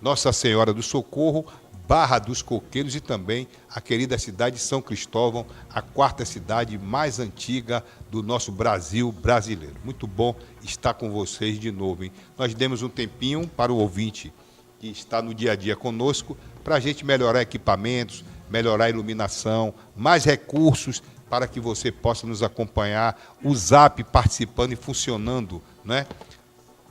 Nossa Senhora do Socorro, Barra dos Coqueiros e também a querida cidade de São Cristóvão, a quarta cidade mais antiga do nosso Brasil brasileiro. Muito bom estar com vocês de novo, hein? Nós demos um tempinho para o ouvinte que está no dia a dia conosco, para a gente melhorar equipamentos, melhorar a iluminação, mais recursos para que você possa nos acompanhar, o Zap participando e funcionando, né?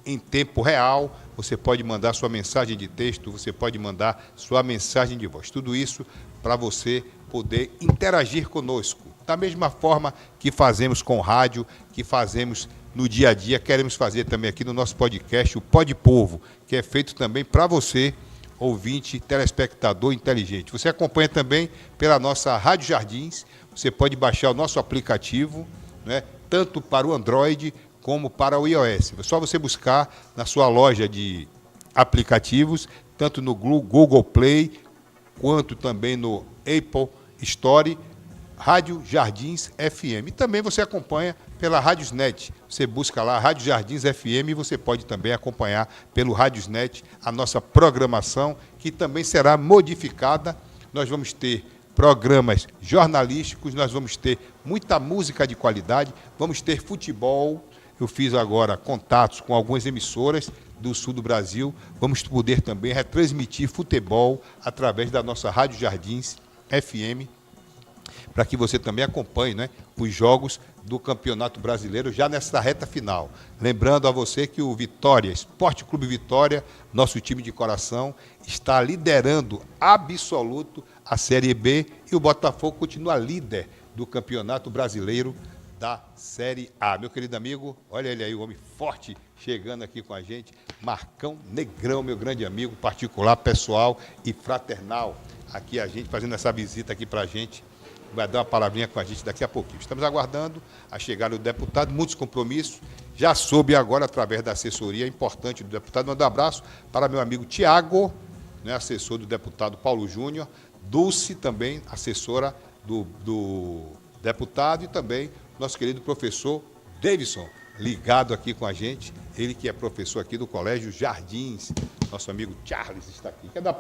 Em tempo real, você pode mandar sua mensagem de texto, você pode mandar sua mensagem de voz. Tudo isso para você poder interagir conosco. Da mesma forma que fazemos com rádio, que fazemos no dia a dia, queremos fazer também aqui no nosso podcast, o Pod Povo, que é feito também para você, ouvinte, telespectador inteligente. Você acompanha também pela nossa Rádio Jardins, você pode baixar o nosso aplicativo, né, tanto para o Android como para o iOS. É só você buscar na sua loja de aplicativos, tanto no Google Play, quanto também no Apple Store, Rádio Jardins FM. E também você acompanha pela Radiosnet. Você busca lá Rádio Jardins FM e você pode também acompanhar pelo Radiosnet a nossa programação, que também será modificada. Nós vamos ter programas jornalísticos, nós vamos ter muita música de qualidade, vamos ter futebol. Eu fiz agora contatos com algumas emissoras do sul do Brasil. Vamos poder também retransmitir futebol através da nossa Rádio Jardins FM, para que você também acompanhe, né, os jogos do Campeonato Brasileiro já nessa reta final. Lembrando a você que o Vitória, Esporte Clube Vitória, nosso time de coração, está liderando absoluto a Série B e o Botafogo continua líder do Campeonato Brasileiro da Série A. Meu querido amigo, olha ele aí, o homem forte chegando aqui com a gente, Marcão Negrão, meu grande amigo particular, pessoal e fraternal, aqui a gente fazendo essa visita aqui para a gente, vai dar uma palavrinha com a gente daqui a pouquinho. Estamos aguardando a chegada do deputado, muitos compromissos, já soube agora através da assessoria importante do deputado. Mando um abraço para meu amigo Tiago, né, assessor do deputado Paulo Júnior, Dulce também, assessora do deputado, e também nosso querido professor Davidson, ligado aqui com a gente, ele que é professor aqui do Colégio Jardins, nosso amigo Charles está aqui. Quer dar,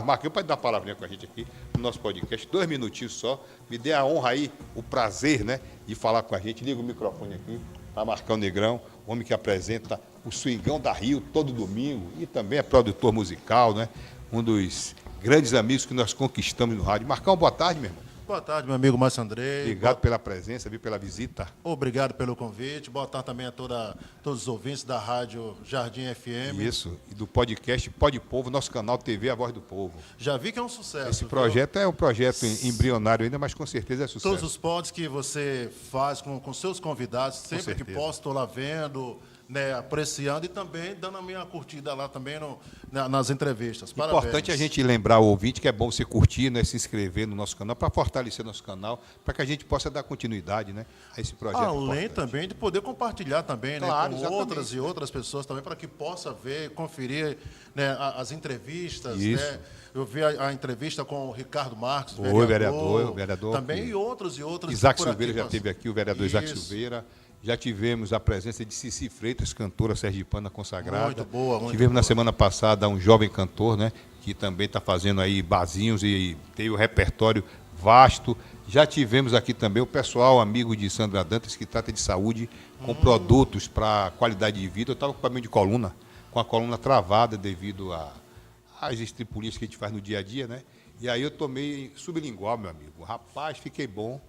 Marquinhos, pode dar uma palavrinha com a gente aqui no nosso podcast, 2 minutinhos só, me dê a honra aí, o prazer, né, de falar com a gente. Liga o microfone aqui para Marcão Negrão, homem que apresenta o Swingão da Rio todo domingo e também é produtor musical, né, um dos grandes amigos que nós conquistamos no rádio. Marcão, boa tarde, meu irmão. Boa tarde, meu amigo Márcio Andrei. Obrigado pela presença, pela visita. Obrigado pelo convite. Boa tarde também a todos os ouvintes da Rádio Jardim FM. Isso, e do podcast Pod Povo, nosso canal TV A Voz do Povo. Já vi que é um sucesso. Esse projeto é um projeto embrionário ainda, mas com certeza é sucesso. Todos os pods que você faz com seus convidados, sempre que posso, estou lá vendo, né, apreciando e também dando a minha curtida lá também nas entrevistas. Parabéns. Importante a gente lembrar o ouvinte que é bom você curtir, né, se inscrever no nosso canal, para fortalecer nosso canal, para que a gente possa dar continuidade, né, a esse projeto. Além importante também de poder compartilhar também, claro, né, com outras e outras pessoas também, para que possa ver, conferir, né, as entrevistas. Isso. Né? Eu vi a entrevista com o Ricardo Marques, o vereador. Também e outros. Isaac Silveira já esteve aqui, o vereador Isso. Isaac Silveira. Já tivemos a presença de Cici Freitas, cantora sergipana consagrada. Muito boa, muito Tivemos boa. na semana passada um jovem cantor, né, que também está fazendo aí barzinhos e tem o repertório vasto. Já tivemos aqui também o pessoal amigo de Sandra Dantas, que trata de saúde com produtos para qualidade de vida. Eu estava com problema de coluna, com a coluna travada devido às estripulias que a gente faz no dia a dia, né? E aí eu tomei sublingual, meu amigo. Rapaz, fiquei bom.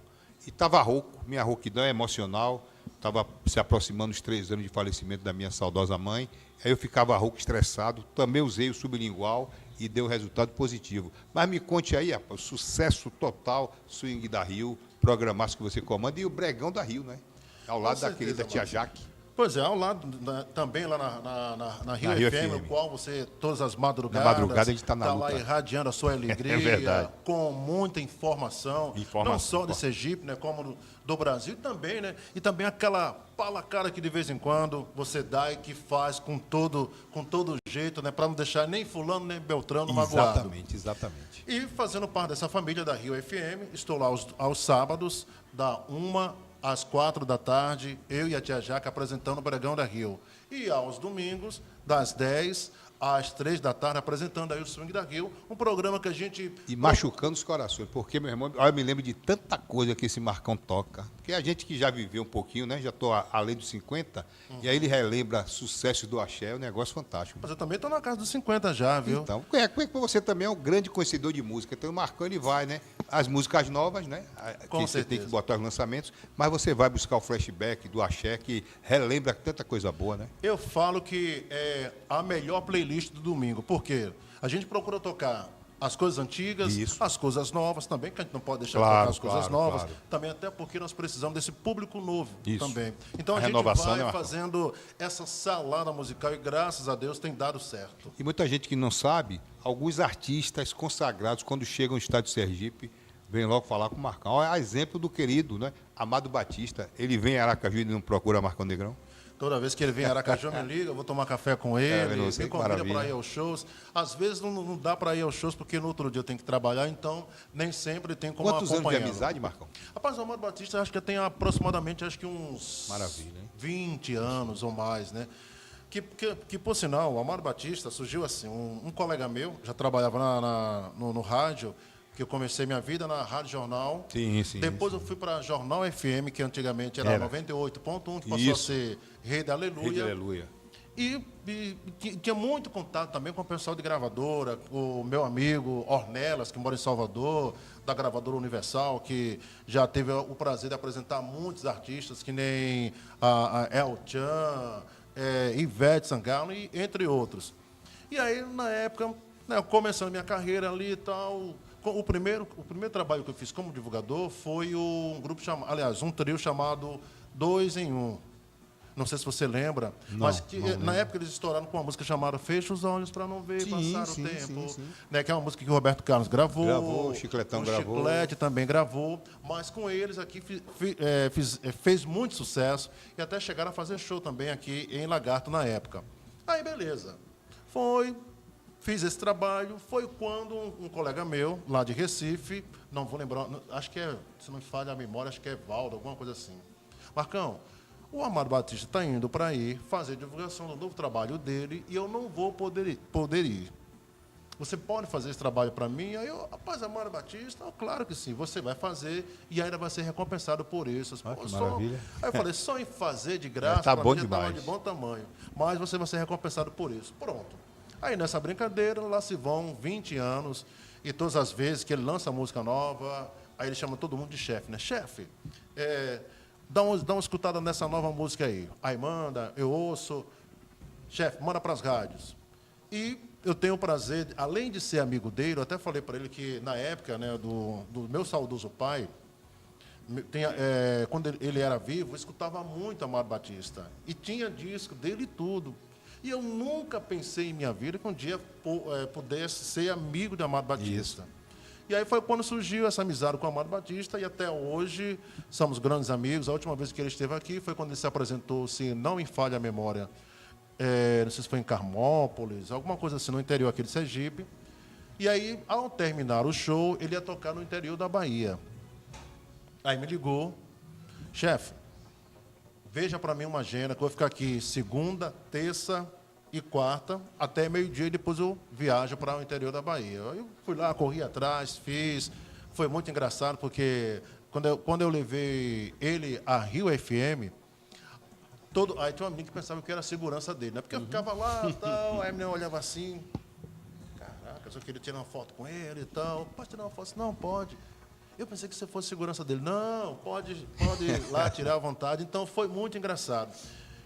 E estava rouco, minha rouquidão é emocional. Estava se aproximando os 3 anos de falecimento da minha saudosa mãe. Aí eu ficava rouco, estressado. Também usei o sublingual e deu resultado positivo. Mas me conte aí, rapaz, sucesso total, Swing da Rio, programaço que você comanda, e o Bregão da Rio, né? Ao lado da querida tia Jaque. Pois é, ao lado, também lá na Rio FM, o qual você, todas as madrugadas... Na madrugada a gente está na luta. Lá irradiando a sua alegria, É verdade. com muita informação, não só de Sergipe, né, como do Brasil também, né? E também aquela palacada que de vez em quando você dá e que faz com todo jeito, né? Para não deixar nem fulano, nem Beltrano magoado. Exatamente. E fazendo parte dessa família da Rio FM, estou lá aos sábados, da 1 às 4 da tarde, eu e a tia Jaca apresentando o Bregão da Rio. E aos domingos, das 10 às 3 da tarde, apresentando aí o Swing da Rio, um programa que a gente... E machucando os corações, porque, meu irmão, eu me lembro de tanta coisa que esse Marcão toca, porque a gente que já viveu um pouquinho, né, já estou além dos 50, e aí ele relembra sucessos do axé, é um negócio fantástico. Mas eu também estou na casa dos 50 já, viu? Então, como é que você também é um grande conhecedor de música, então o Marcão, ele vai, né, as músicas novas, né, Com que você certeza. tem que botar os lançamentos, mas você vai buscar o flashback do axé, que relembra tanta coisa boa, né? Eu falo que é a melhor playlist do domingo, porque a gente procura tocar as coisas antigas, Isso. as coisas novas também, que a gente não pode deixar de Claro, tocar as coisas claro, novas, claro. também até porque nós precisamos desse público novo Isso. também. Então A a gente renovação, né, vai Marcão? fazendo essa salada musical e graças a Deus tem dado certo. E muita gente que não sabe, alguns artistas consagrados, quando chegam no estado de Sergipe, vêm logo falar com o Marcão. Olha, exemplo do querido, né? Amado Batista. Ele vem em Aracaju e não procura Marcão Negrão? Toda vez que ele vem em Aracaju, me liga, eu vou tomar café com ele, não sei, me que convida maravilha. para ir aos shows. Às vezes não dá para ir aos shows porque no outro dia eu tenho que trabalhar, então nem sempre tem como Quantos anos de acompanhá-lo. amizade, Marcão? Rapaz, o Amado Batista acho que tem aproximadamente uns Maravilha, hein? 20 anos ou mais, né? Que por sinal, o Amado Batista surgiu assim, um colega meu, já trabalhava no rádio, que eu comecei minha vida na Rádio Jornal. Sim, sim. Depois eu fui para Jornal FM, que antigamente era 98.1, que passou a Isso. ser Rei da Aleluia. Rede Aleluia. E tinha muito contato também com o pessoal de gravadora, o meu amigo Ornelas, que mora em Salvador, da gravadora Universal, que já teve o prazer de apresentar muitos artistas, que nem a El Chan, Ivete Sangalo, e entre outros. E aí, na época, né, começando minha carreira ali e tal, o primeiro trabalho que eu fiz como divulgador foi um trio chamado 2 em 1. Não sei se você lembra, mas que na época eles estouraram com uma música chamada Fecha os Olhos para Não Ver Passar o Tempo, né, que é uma música que o Roberto Carlos gravou, o Chicletão o gravou. Chiclete também gravou, mas com eles aqui fez muito sucesso e até chegaram a fazer show também aqui em Lagarto na época. Aí beleza, fiz esse trabalho, foi quando um colega meu, lá de Recife, não vou lembrar, acho que se não me falha a memória, acho que é Valdo, alguma coisa assim. Marcão, o Amado Batista está indo para aí fazer divulgação do novo trabalho dele e eu não vou poder ir. Você pode fazer esse trabalho para mim? Aí eu, rapaz, Amado Batista, claro que sim, você vai fazer e ainda vai ser recompensado por isso. Ah, que maravilha. Aí eu falei, só em fazer de graça, Tá pra bom mim já estava demais. de bom tamanho, mas você vai ser recompensado por isso. Pronto. Aí nessa brincadeira, lá se vão 20 anos e todas as vezes que ele lança música nova, aí ele chama todo mundo de chefe, né? Chefe, dá uma escutada nessa nova música aí. Aí manda, eu ouço. Chefe, manda para as rádios. E eu tenho o prazer, além de ser amigo dele, eu até falei para ele que na época, né, do meu saudoso pai, quando ele era vivo, eu escutava muito Amado Batista. E tinha disco dele e tudo. E eu nunca pensei em minha vida que um dia pudesse ser amigo de Amado Batista. Isso. E aí foi quando surgiu essa amizade com o Amado Batista e até hoje somos grandes amigos. A última vez que ele esteve aqui foi quando ele se apresentou, se não me falha a memória, não sei se foi em Carmópolis, alguma coisa assim, no interior aqui de Sergipe. E aí, ao terminar o show, ele ia tocar no interior da Bahia. Aí me ligou, chefe, veja para mim uma agenda, que eu vou ficar aqui segunda, terça e quarta, até meio-dia, e depois eu viajo para o interior da Bahia. Eu fui lá, corri atrás, fiz. Foi muito engraçado, porque quando eu levei ele a Rio FM, aí tinha um amigo que pensava que era a segurança dele, né? Porque eu ficava lá e tal, aí a menina olhava assim, caraca, eu só queria tirar uma foto com ele e tal. Pode tirar uma foto? Não, pode. Eu pensei que você fosse segurança dele. Não, pode ir lá, tirar à vontade. Então, foi muito engraçado.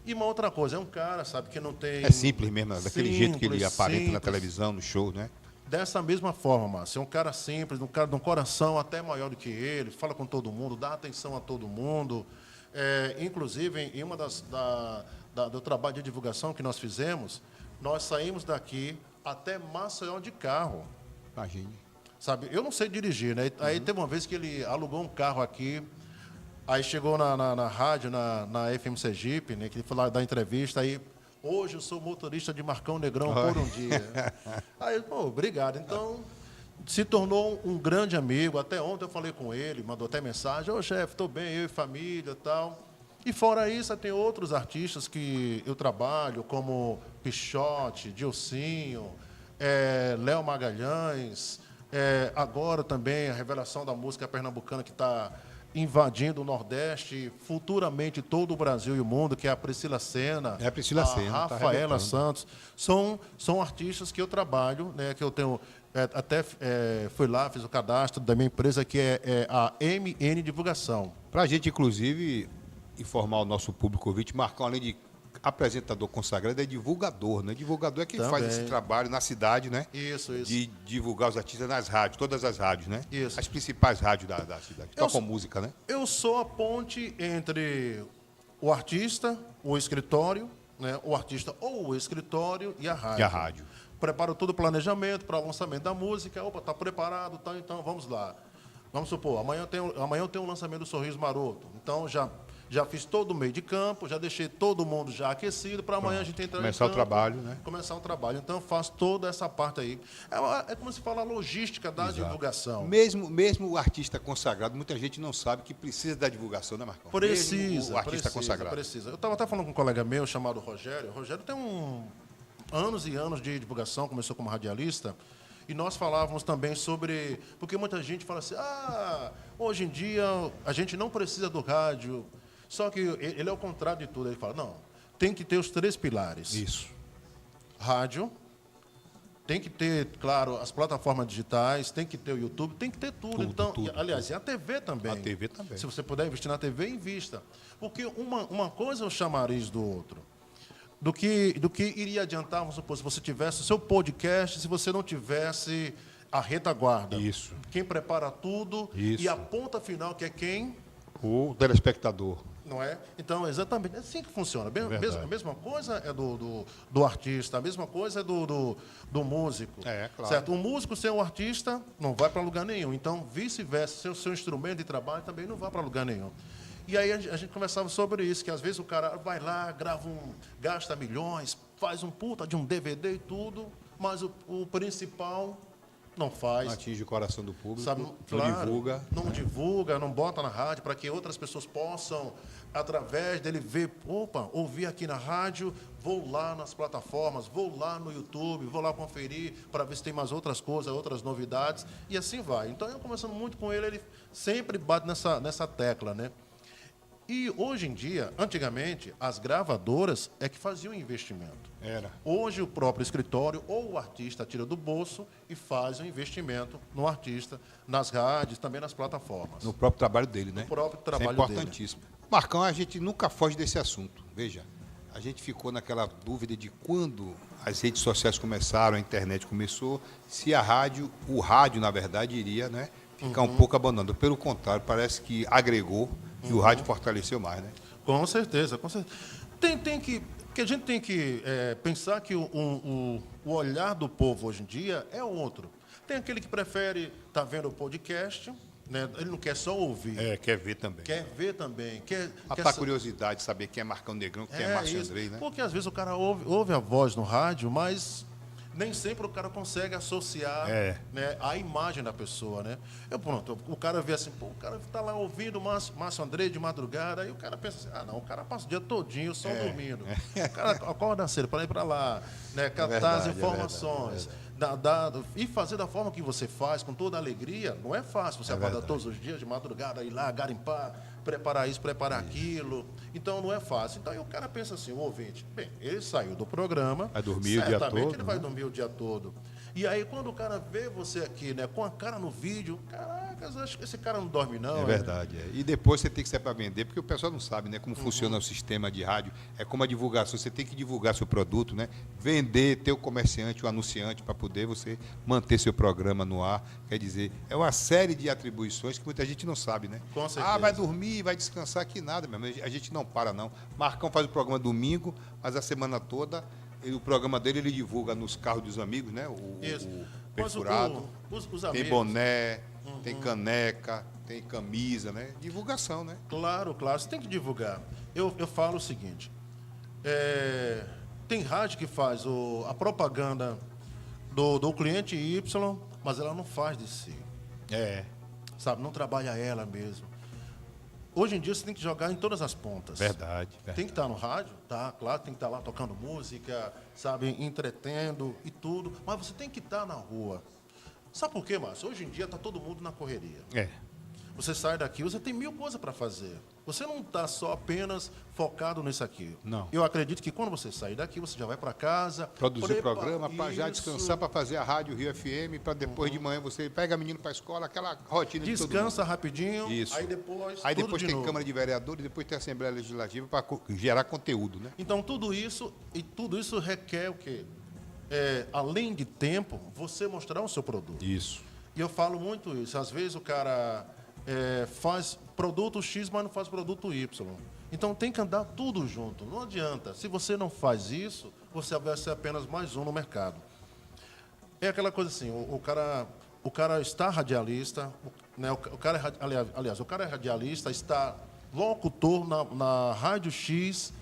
E uma outra coisa, é um cara, sabe, que não tem... É simples mesmo, daquele jeito que ele aparenta na simples. televisão, no show, né? Dessa mesma forma, Márcio. É um cara simples, um cara de um coração até maior do que ele, fala com todo mundo, dá atenção a todo mundo. Inclusive, em uma do trabalho de divulgação que nós fizemos, nós saímos daqui até Maceió de carro. Imagine. Sabe, eu não sei dirigir, né? Aí teve uma vez que ele alugou um carro aqui, aí chegou na rádio, na FM Sergipe, né? Que ele foi lá dar entrevista, aí, hoje eu sou motorista de Marcão Negrão por um dia. Aí, pô, obrigado. Então, se tornou um grande amigo. Até ontem eu falei com ele, mandou até mensagem, ô chefe, estou bem, eu e família e tal. E fora isso, tem outros artistas que eu trabalho, como Pichote, Dilcinho, Léo Magalhães, agora também a revelação da música pernambucana que está invadindo o Nordeste, futuramente todo o Brasil e o mundo, que é a Priscila Senna, É a Priscila Senna, tá Rafaela arrebentando. Santos, são artistas que eu trabalho, né, que eu tenho, fui lá, fiz o cadastro da minha empresa, que é a MN Divulgação. Para a gente, inclusive, informar o nosso público ouvinte, Marcão, além de apresentador consagrado, é divulgador, né? Divulgador é quem Também. faz esse trabalho na cidade, né? Isso. De divulgar os artistas nas rádios, todas as rádios, né? Isso. As principais rádios da cidade. Eu Tocam sou- música, né? Eu sou a ponte entre o artista, o escritório, né, o artista ou o escritório e a rádio. E a rádio. Preparo todo o planejamento para o lançamento da música. Opa, está preparado, tá, então vamos lá. Vamos supor, amanhã eu tenho o lançamento do Sorriso Maroto. Então já fiz todo o meio de campo, já deixei todo mundo já aquecido para amanhã a gente entrar Começar em o campo, trabalho, né? Começar o trabalho. Então eu faço toda essa parte aí. É como se fala a logística da divulgação. Mesmo o artista consagrado, muita gente não sabe que precisa da divulgação, né, Marcão? Mesmo o artista consagrado. Precisa. Eu estava até falando com um colega meu chamado Rogério. O Rogério tem anos e anos de divulgação, começou como radialista. E nós falávamos também sobre... Porque muita gente fala assim, hoje em dia a gente não precisa do rádio. Só que ele é o contrário de tudo. Ele fala, não, tem que ter os 3 pilares. Isso. Rádio, tem que ter, claro, as plataformas digitais, tem que ter o YouTube, tem que ter tudo. Então, aliás, e a TV também. A TV também. Se você puder investir na TV, invista. Porque uma coisa é o chamariz do outro. Do que iria adiantar, vamos supor, se você tivesse o seu podcast, se você não tivesse a retaguarda. Isso. Quem prepara tudo Isso. e a ponta final, que é quem? O telespectador. Não é? Então, exatamente, é assim que funciona. Verdade. A mesma coisa é do artista, a mesma coisa é do músico. Claro. Certo? O músico sem o artista não vai para lugar nenhum. Então, vice-versa, sem o seu instrumento de trabalho também não vai para lugar nenhum. E aí a gente conversava sobre isso, que às vezes o cara vai lá, gasta milhões, faz um puta de um DVD e tudo, mas o principal não faz. Não atinge o coração do público, Sabe, não claro, divulga. Não divulga, não bota na rádio para que outras pessoas possam, através dele, ver, ouvir aqui na rádio, vou lá nas plataformas, vou lá no YouTube, vou lá conferir para ver se tem mais outras coisas, outras novidades, e assim vai. Então, eu conversando muito com ele sempre bate nessa tecla, né? E hoje em dia, antigamente, as gravadoras é que faziam o investimento. Era. Hoje o próprio escritório ou o artista tira do bolso e faz o investimento no artista, nas rádios, também nas plataformas. No próprio trabalho dele, né? No próprio trabalho Isso é importantíssimo. Marcão, a gente nunca foge desse assunto. Veja, a gente ficou naquela dúvida de quando as redes sociais começaram, a internet começou, se o rádio, na verdade, iria, né, ficar um pouco abandonado. Pelo contrário, parece que agregou e o rádio fortaleceu mais, né? Com certeza, com certeza. Que a gente tem que pensar que o olhar do povo hoje em dia é outro. Tem aquele que prefere estar vendo o podcast, né? Ele não quer só ouvir. Quer ver também. Quer ver também. Quer curiosidade de saber quem é Marcão Negrão, quem é Márcio isso. Andrei, né? Porque às vezes o cara ouve a voz no rádio, mas nem sempre o cara consegue associar né, a imagem da pessoa, né? O cara vê assim, o cara está lá ouvindo Márcio Andrei de madrugada, aí o cara pensa assim, não, o cara passa o dia todinho só dormindo. O cara acorda cedo para ir para lá, né, captar as informações. E fazer da forma que você faz, com toda a alegria, não é fácil. Você acordar todos os dias de madrugada, ir lá, garimpar, preparar isso, preparar aquilo. Então, não é fácil. Então, aí o cara pensa assim, o ouvinte, bem, ele saiu do programa, vai dormir o dia todo. Certamente ele vai dormir o dia todo. E aí, quando o cara vê você aqui, né, com a cara no vídeo, caraca, acho que esse cara não dorme, não. É verdade. E depois você tem que sair para vender, porque o pessoal não sabe, né, como funciona o sistema de rádio. É como a divulgação, você tem que divulgar seu produto, né? Vender, ter o comerciante, o anunciante, para poder você manter seu programa no ar. Quer dizer, é uma série de atribuições que muita gente não sabe, né? Com certeza. Vai dormir, vai descansar, que nada, mesmo. A gente não para, não. Marcão faz o programa domingo, mas a semana toda... o programa dele ele divulga nos carros dos amigos, né? O perfurado. Os tem amigos. boné, tem caneca, tem camisa, né? Divulgação, né? Claro, você tem que divulgar. Eu falo o seguinte, tem rádio que faz a propaganda do cliente Y, mas ela não faz de si. É. Sabe, não trabalha ela mesmo. hoje em dia você tem que jogar em todas as pontas. Verdade. Tem que estar no rádio, tá? Claro, tem que estar lá tocando música, sabe, entretendo e tudo, mas você tem que estar na rua. Sabe por quê, Márcio? Hoje em dia está todo mundo na correria. Você sai daqui, você tem 1000 coisas para fazer. Você não está só apenas focado nisso aqui. Não. Eu acredito que quando você sair daqui, você já vai para casa. Produzir o programa, para já descansar, para fazer a rádio Rio FM, para depois de manhã você pega menino para a escola, aquela rotina de todo mundo. Descansa rapidinho, Isso. aí depois tem novo. Câmara de Vereadores, depois tem Assembleia Legislativa para gerar conteúdo, né? Então, tudo isso requer o quê? Além de tempo, você mostrar o seu produto. Isso. E eu falo muito isso. Às vezes o cara faz produto X, mas não faz produto Y. Então tem que andar tudo junto. Não adianta. Se você não faz isso, você vai ser apenas mais um no mercado. É aquela coisa assim, o cara está radialista, né, o cara é radialista, está locutor na Rádio X,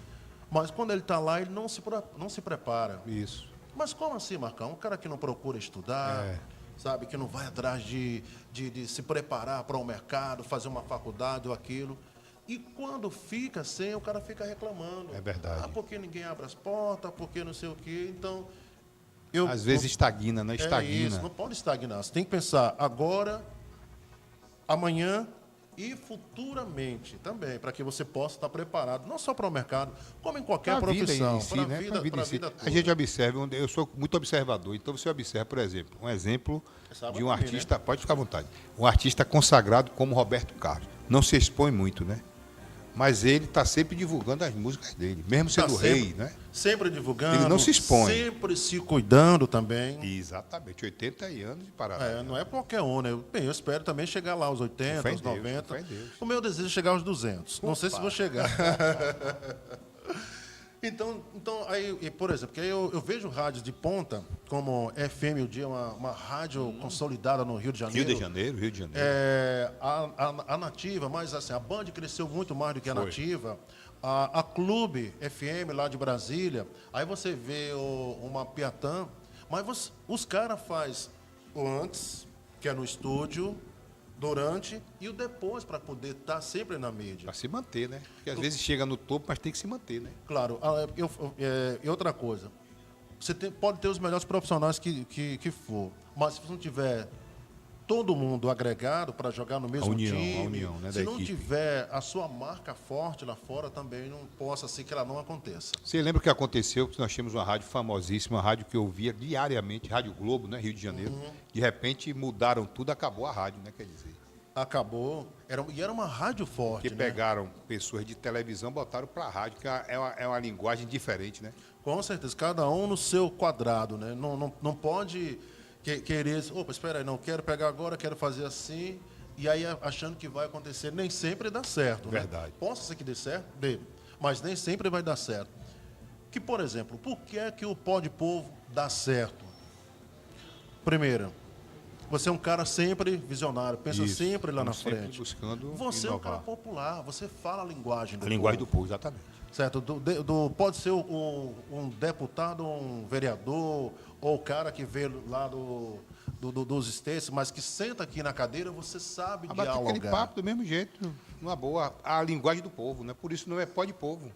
mas quando ele está lá, ele não se prepara. Isso. Mas como assim, Marcão? Um cara que não procura estudar, sabe, que não vai atrás de se preparar para o mercado, fazer uma faculdade ou aquilo. E quando fica sem, o cara fica reclamando. É verdade. Porque ninguém abre as portas, porque não sei o quê. Então, às vezes estagna, né? Estagna. Isso, não pode estagnar. Você tem que pensar agora, amanhã e futuramente também, para que você possa estar preparado, não só para o mercado, como em qualquer profissão. Para a vida em si. A gente observa, eu sou muito observador, então você observa, por exemplo, um exemplo de um artista, né? Pode ficar à vontade, um artista consagrado como Roberto Carlos. Não se expõe muito, né? Mas ele está sempre divulgando as músicas dele, mesmo sendo rei, né? Sempre divulgando. Ele não se expõe. Sempre se cuidando também. Exatamente, 80 anos de parada. Não é qualquer um, né? Bem, eu espero também chegar lá aos 80, aos 90. O meu desejo é chegar aos 200. Opa. Não sei se vou chegar. Então aí, por exemplo, porque eu vejo rádios de ponta, como FM o Dia, uma rádio consolidada no Rio de Janeiro. Rio de Janeiro. A Nativa, mas assim, a Band cresceu muito mais do que a Nativa. A Clube FM lá de Brasília. Aí você vê uma Piatã, mas os caras fazem o antes, que é no estúdio, durante e o depois, para poder estar sempre na mídia. Para se manter, né? Porque às vezes chega no topo, mas tem que se manter, né? Claro. E outra coisa, você pode ter os melhores profissionais que for, mas se você não tiver todo mundo agregado para jogar no mesmo time, a união, né, se não tiver a sua marca forte lá fora, também não possa ser que ela não aconteça. Você lembra o que aconteceu? Que nós tínhamos uma rádio famosíssima, uma rádio que eu ouvia diariamente, Rádio Globo, né, Rio de Janeiro. De repente mudaram tudo, acabou a rádio, né, quer dizer. Acabou. Era uma rádio forte, que pegaram pessoas de televisão, botaram para a rádio, que é uma linguagem diferente, né? Com certeza, cada um no seu quadrado, né? Não pode querer, espera aí, não quero pegar agora, quero fazer assim, e aí achando que vai acontecer, nem sempre dá certo. Verdade. Né? Possa ser que dê certo, mas nem sempre vai dar certo. Que, por exemplo, por que é que o Pó de Povo dá certo? Primeiro, você é um cara sempre visionário, pensa sempre lá na frente. Buscando você inovar. É um cara popular, você fala a linguagem do povo. A linguagem do povo, exatamente. Certo? Pode ser um deputado, um vereador, ou o cara que veio lá dos estates, mas que senta aqui na cadeira, você sabe dialogar. Aquele papo do mesmo jeito, numa boa, a linguagem do povo, né? Por isso não é Pó de Povo.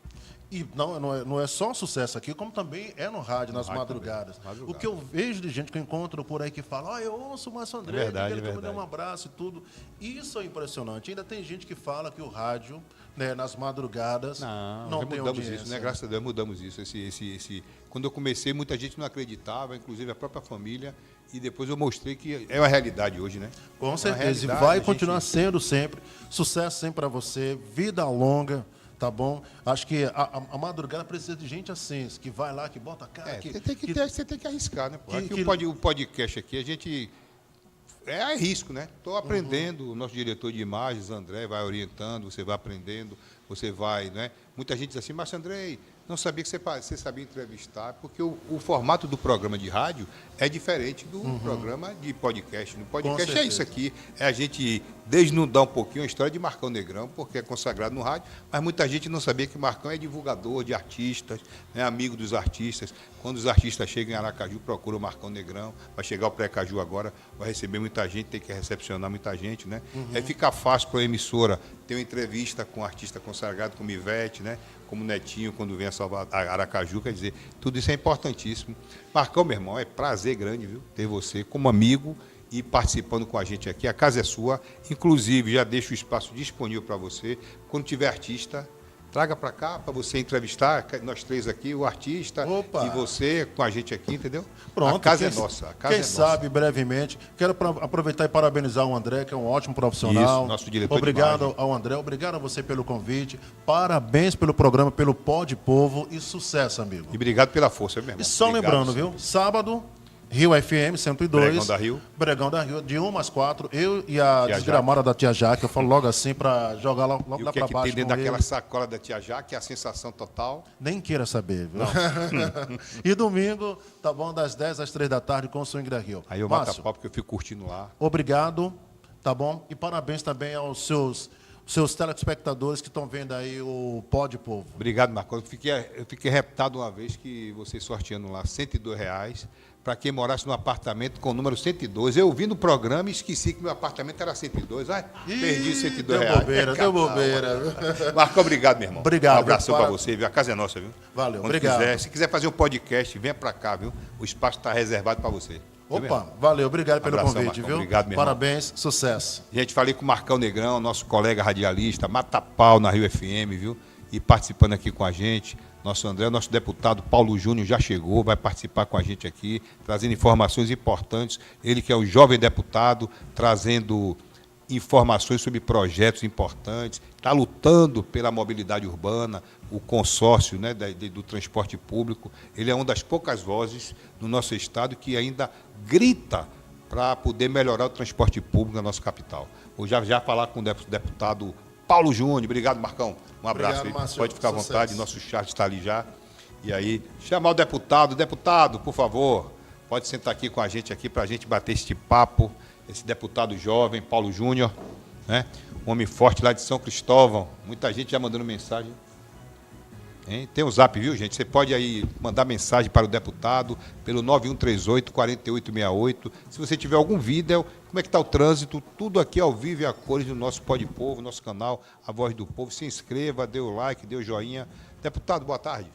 E não é só sucesso aqui, como também é no rádio, nas madrugadas. O que eu vejo de gente que eu encontro por aí que fala, eu ouço o Márcio André, verdade. me dê um abraço e tudo. Isso é impressionante. Ainda tem gente que fala que o rádio, né, nas madrugadas, não tem mudamos audiência. isso, né? Graças a Deus mudamos isso. Quando eu comecei, muita gente não acreditava, inclusive a própria família, e depois eu mostrei que é uma realidade hoje, né? Com certeza, e vai continuar sendo sempre. Sucesso sempre para você, vida longa. Tá bom? Acho que a madrugada precisa de gente assim, que vai lá, que bota a cara. Você tem que arriscar, né? O podcast aqui, a gente. É risco, né? Estou aprendendo, o nosso diretor de imagens, André, vai orientando, você vai aprendendo, você vai, né? Muita gente diz assim, Márcio André, não sabia que você sabia entrevistar, porque o formato do programa de rádio é diferente do programa de podcast. No podcast é isso aqui, é a gente desnudar um pouquinho a história de Marcão Negrão, porque é consagrado no rádio, mas muita gente não sabia que Marcão é divulgador de artistas, né, amigo dos artistas. Quando os artistas chegam em Aracaju, procuram o Marcão Negrão, vai chegar o pré-caju agora, vai receber muita gente, tem que recepcionar muita gente, né? Aí fica fácil para a emissora Tem uma entrevista com um artista consagrado como Ivete, né? Como Netinho, quando vem a Aracaju, quer dizer, tudo isso é importantíssimo. Marcão, meu irmão, é prazer grande, viu, ter você como amigo e participando com a gente aqui. A casa é sua, inclusive já deixo o espaço disponível para você. Quando tiver artista, traga para cá para você entrevistar, nós três aqui, o artista. Opa. E você com a gente aqui, entendeu? Pronto. A casa é nossa. Quem sabe, brevemente, quero aproveitar e parabenizar o André, que é um ótimo profissional. Isso, nosso diretor. Obrigado ao André, obrigado a você pelo convite. Parabéns pelo programa, pelo Pode Povo e sucesso, amigo. E obrigado pela força, meu irmão. E só obrigado, lembrando, viu? Sábado, Rio FM 102. Bregão da Rio, de 1 às 4. Eu e a desgramada da Tia Jaque, eu falo logo assim para jogar lá para baixo. E o que tem dentro daquela sacola da Tia Jaque, é a sensação total? Nem queira saber, viu? E domingo, tá bom, das 10 às 3 da tarde com o Swing da Rio. Aí eu mato a pau porque eu fico curtindo lá. Obrigado, tá bom? E parabéns também aos seus telespectadores que estão vendo aí o Pode Povo. Obrigado, Marcos. Eu fiquei reptado uma vez que vocês sorteando lá R$102 para quem morasse num apartamento com o número 102. Eu vi no programa e esqueci que meu apartamento era 102. Ai, perdi R$102. Deu bobeira. Marcos, obrigado, meu irmão. Obrigado. Um abração para você, viu? A casa é nossa, viu? Valeu, quando obrigado. Se quiser fazer um podcast, venha para cá, viu? O espaço está reservado para você. Opa, valeu, obrigado pelo convite, Marcão, viu? Obrigado, meu Parabéns, sucesso. Gente, falei com o Marcão Negrão, nosso colega radialista, mata pau na Rio FM, viu? E participando aqui com a gente. Nosso André, nosso deputado Paulo Júnior já chegou, vai participar com a gente aqui, trazendo informações importantes. Ele que é um jovem deputado, trazendo informações sobre projetos importantes, está lutando pela mobilidade urbana, o consórcio, né, do transporte público. Ele é uma das poucas vozes no nosso estado que ainda grita para poder melhorar o transporte público na nossa capital. Vou já falar com o deputado Paulo Júnior. Obrigado, Marcão. Um abraço. Obrigado, Márcio. Pode ficar à vontade, nosso chat está ali já. E aí, chamar o deputado. Deputado, por favor, pode sentar aqui com a gente aqui para a gente bater este papo. Esse deputado jovem, Paulo Júnior, né? Um homem forte lá de São Cristóvão. Muita gente já mandando mensagem. Hein? Tem o zap, viu, gente? Você pode aí mandar mensagem para o deputado pelo 9138-4868. Se você tiver algum vídeo, como é que está o trânsito, tudo aqui ao vivo e a cores do nosso Pode Povo, nosso canal A Voz do Povo. Se inscreva, dê o like, dê o joinha. Deputado, boa tarde.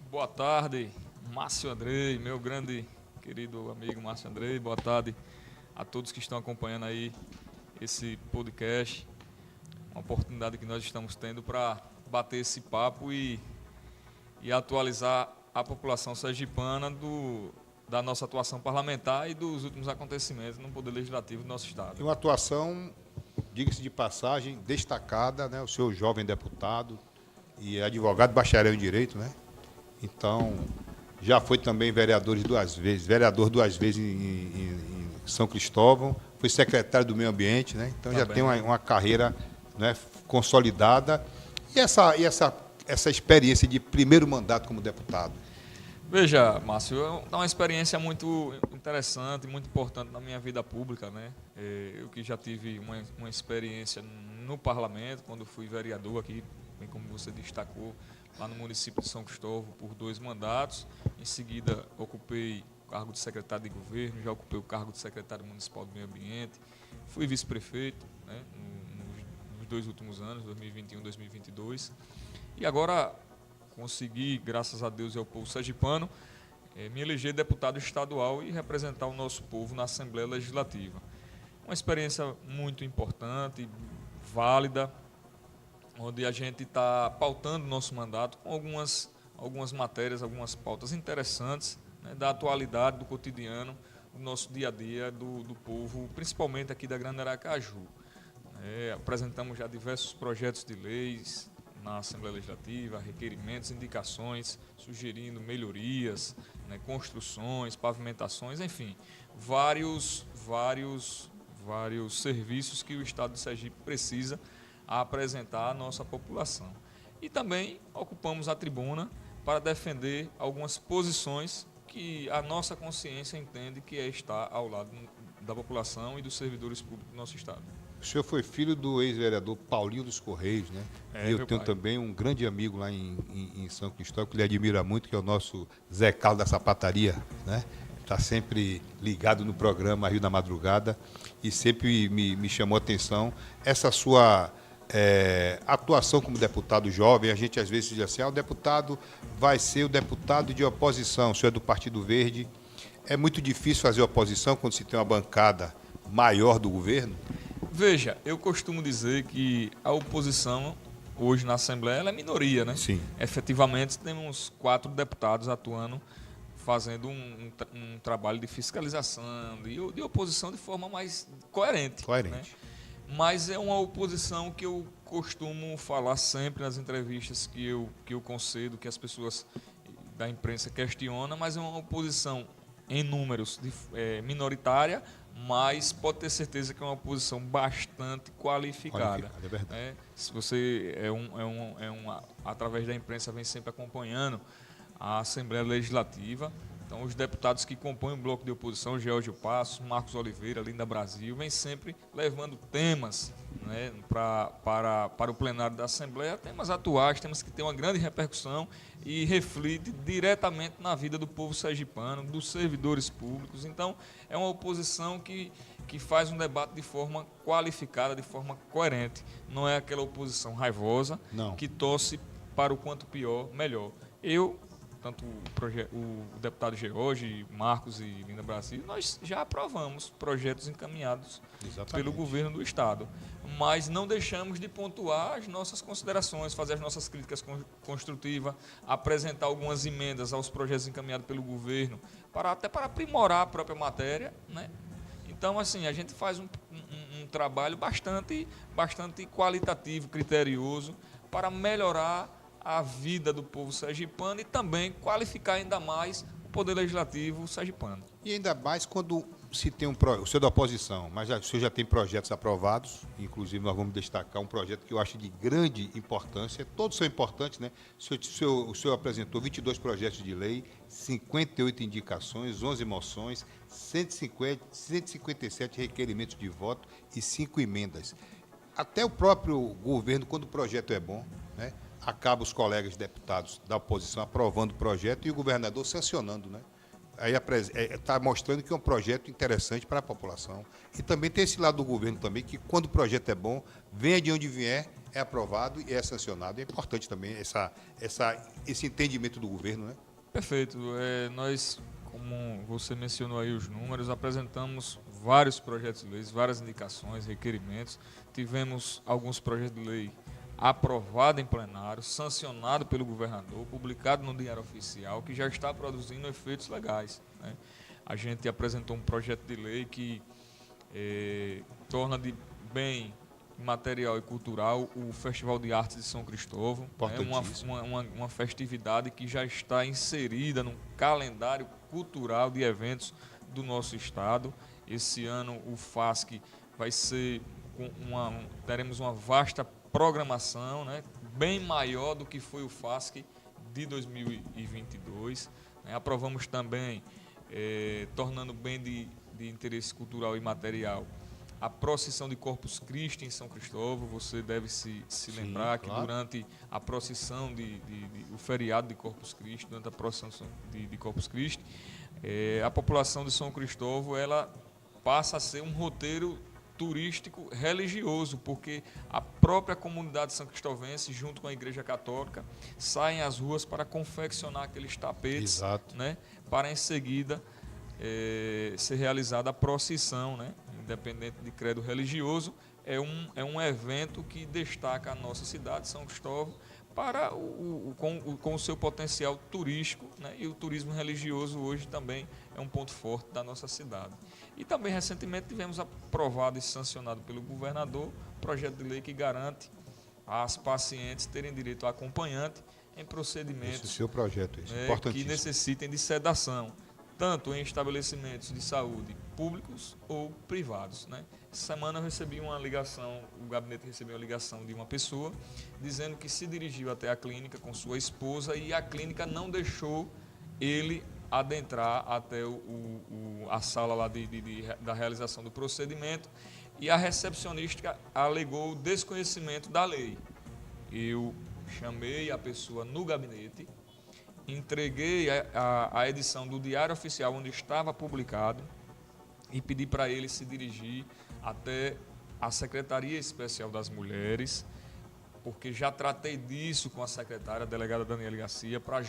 Boa tarde, Márcio Andrei, meu grande querido amigo Márcio Andrei. Boa tarde a todos que estão acompanhando aí esse podcast. Uma oportunidade que nós estamos tendo para bater esse papo e atualizar a população sergipana da nossa atuação parlamentar e dos últimos acontecimentos no Poder Legislativo do nosso Estado. E uma atuação, diga-se de passagem, destacada, né? O senhor jovem deputado e advogado, bacharel em Direito, né? Então, já foi também vereador duas vezes em São Cristóvão, foi secretário do Meio Ambiente, né? Então já tem uma carreira, né, consolidada. E essa experiência de primeiro mandato como deputado? Veja, Márcio, é uma experiência muito interessante, muito importante na minha vida pública, né? Eu que já tive uma experiência no parlamento, quando fui vereador aqui, bem como você destacou, lá no município de São Cristóvão, por 2 mandatos. Em seguida, ocupei o cargo de secretário de governo, já ocupei o cargo de secretário municipal do Meio Ambiente, fui vice-prefeito, né, nos 2 últimos anos, 2021 e 2022. E agora consegui, graças a Deus e ao povo sergipano, me eleger deputado estadual e representar o nosso povo na Assembleia Legislativa. Uma experiência muito importante, válida, onde a gente está pautando o nosso mandato com algumas matérias, algumas pautas interessantes, né, da atualidade, do cotidiano, do nosso dia a dia, do povo, principalmente aqui da Grande Aracaju. Apresentamos já diversos projetos de leis na Assembleia Legislativa, requerimentos, indicações, sugerindo melhorias, né, construções, pavimentações, enfim, vários serviços que o Estado de Sergipe precisa apresentar à nossa população. E também ocupamos a tribuna para defender algumas posições que a nossa consciência entende que é estar ao lado da população e dos servidores públicos do nosso Estado. O senhor foi filho do ex-vereador Paulinho dos Correios, né? E eu tenho também um grande amigo lá em São Cristóvão, que ele admira muito, que é o nosso Zé Carlos da Sapataria, né? Está sempre ligado no programa Rio da Madrugada e sempre me chamou a atenção essa sua atuação como deputado jovem, a gente às vezes diz assim, o deputado vai ser o deputado de oposição, o senhor é do Partido Verde. É muito difícil fazer oposição quando se tem uma bancada maior do governo? Veja, eu costumo dizer que a oposição, hoje na Assembleia, ela é minoria, né? Sim. Efetivamente, temos 4 deputados atuando, fazendo um trabalho de fiscalização, de oposição de forma mais coerente. Né? Mas é uma oposição que eu costumo falar sempre nas entrevistas que eu concedo, que as pessoas da imprensa questionam, mas é uma oposição em números minoritária, mas pode ter certeza que é uma oposição bastante qualificada. É verdade. Se você através da imprensa vem sempre acompanhando a Assembleia Legislativa, então os deputados que compõem o bloco de oposição, Geórgio Passos, Marcos Oliveira, Linda Brasil, vem sempre levando temas, né, para o plenário da Assembleia, temas atuais, temas que têm uma grande repercussão e reflete diretamente na vida do povo sergipano, dos servidores públicos. Então, é uma oposição que faz um debate de forma qualificada, de forma coerente. Não é aquela oposição raivosa que torce para o quanto pior, melhor. Tanto o deputado George, Marcos e Linda Brasil, nós já aprovamos projetos encaminhados pelo governo do Estado. Mas não deixamos de pontuar as nossas considerações, fazer as nossas críticas construtivas, apresentar algumas emendas aos projetos encaminhados pelo governo, até para aprimorar a própria matéria, né? Então, assim, a gente faz um trabalho bastante qualitativo, criterioso, para melhorar a vida do povo sergipano e também qualificar ainda mais o poder legislativo sergipano. E ainda mais quando se tem o senhor da oposição, mas o senhor já tem projetos aprovados, inclusive nós vamos destacar um projeto que eu acho de grande importância, todos são importantes, né? O senhor apresentou 22 projetos de lei, 58 indicações, 11 moções, 157 requerimentos de voto e 5 emendas. Até o próprio governo, quando o projeto é bom, né, acaba os colegas deputados da oposição aprovando o projeto e o governador sancionando, né? Aí está mostrando que é um projeto interessante para a população. E também tem esse lado do governo também, que quando o projeto é bom, venha de onde vier, é aprovado e é sancionado. É importante também esse entendimento do governo, né? Perfeito. Nós, como você mencionou aí os números, apresentamos vários projetos de lei, várias indicações, requerimentos. Tivemos alguns projetos de lei aprovado em plenário, sancionado pelo governador, publicado no Diário Oficial, que já está produzindo efeitos legais, né? A gente apresentou um projeto de lei que torna de bem material e cultural o Festival de Artes de São Cristóvão, uma festividade que já está inserida no calendário cultural de eventos do nosso estado. Esse ano o FASC vai ser teremos uma vasta programação, né, bem maior do que foi o FASC de 2022. Né? Aprovamos também, tornando bem de interesse cultural e material, a procissão de Corpus Christi em São Cristóvão. Você deve se lembrar que durante a procissão, o feriado de Corpus Christi, durante a procissão de Corpus Christi, a população de São Cristóvão ela passa a ser um roteiro turístico religioso, porque a própria comunidade são cristovense, junto com a Igreja Católica, saem às ruas para confeccionar aqueles tapetes, né, para em seguida ser realizada a procissão, né, independente de credo religioso. É um evento que destaca a nossa cidade, São Cristóvão, com o seu potencial turístico, né, e o turismo religioso hoje também é um ponto forte da nossa cidade. E também recentemente tivemos aprovado e sancionado pelo governador projeto de lei que garante às pacientes terem direito a acompanhante em procedimentos esse seu projeto, que necessitem de sedação, tanto em estabelecimentos de saúde públicos ou privados, né? Essa semana eu recebi uma ligação, o gabinete recebeu uma ligação de uma pessoa dizendo que se dirigiu até a clínica com sua esposa e a clínica não deixou ele adentrar até a sala lá da realização do procedimento, e a recepcionista alegou o desconhecimento da lei. Eu chamei a pessoa no gabinete, entreguei a edição do Diário Oficial onde estava publicado e pedi para ele se dirigir até a Secretaria Especial das Mulheres porque já tratei disso com a secretária, a delegada Daniela Garcia, para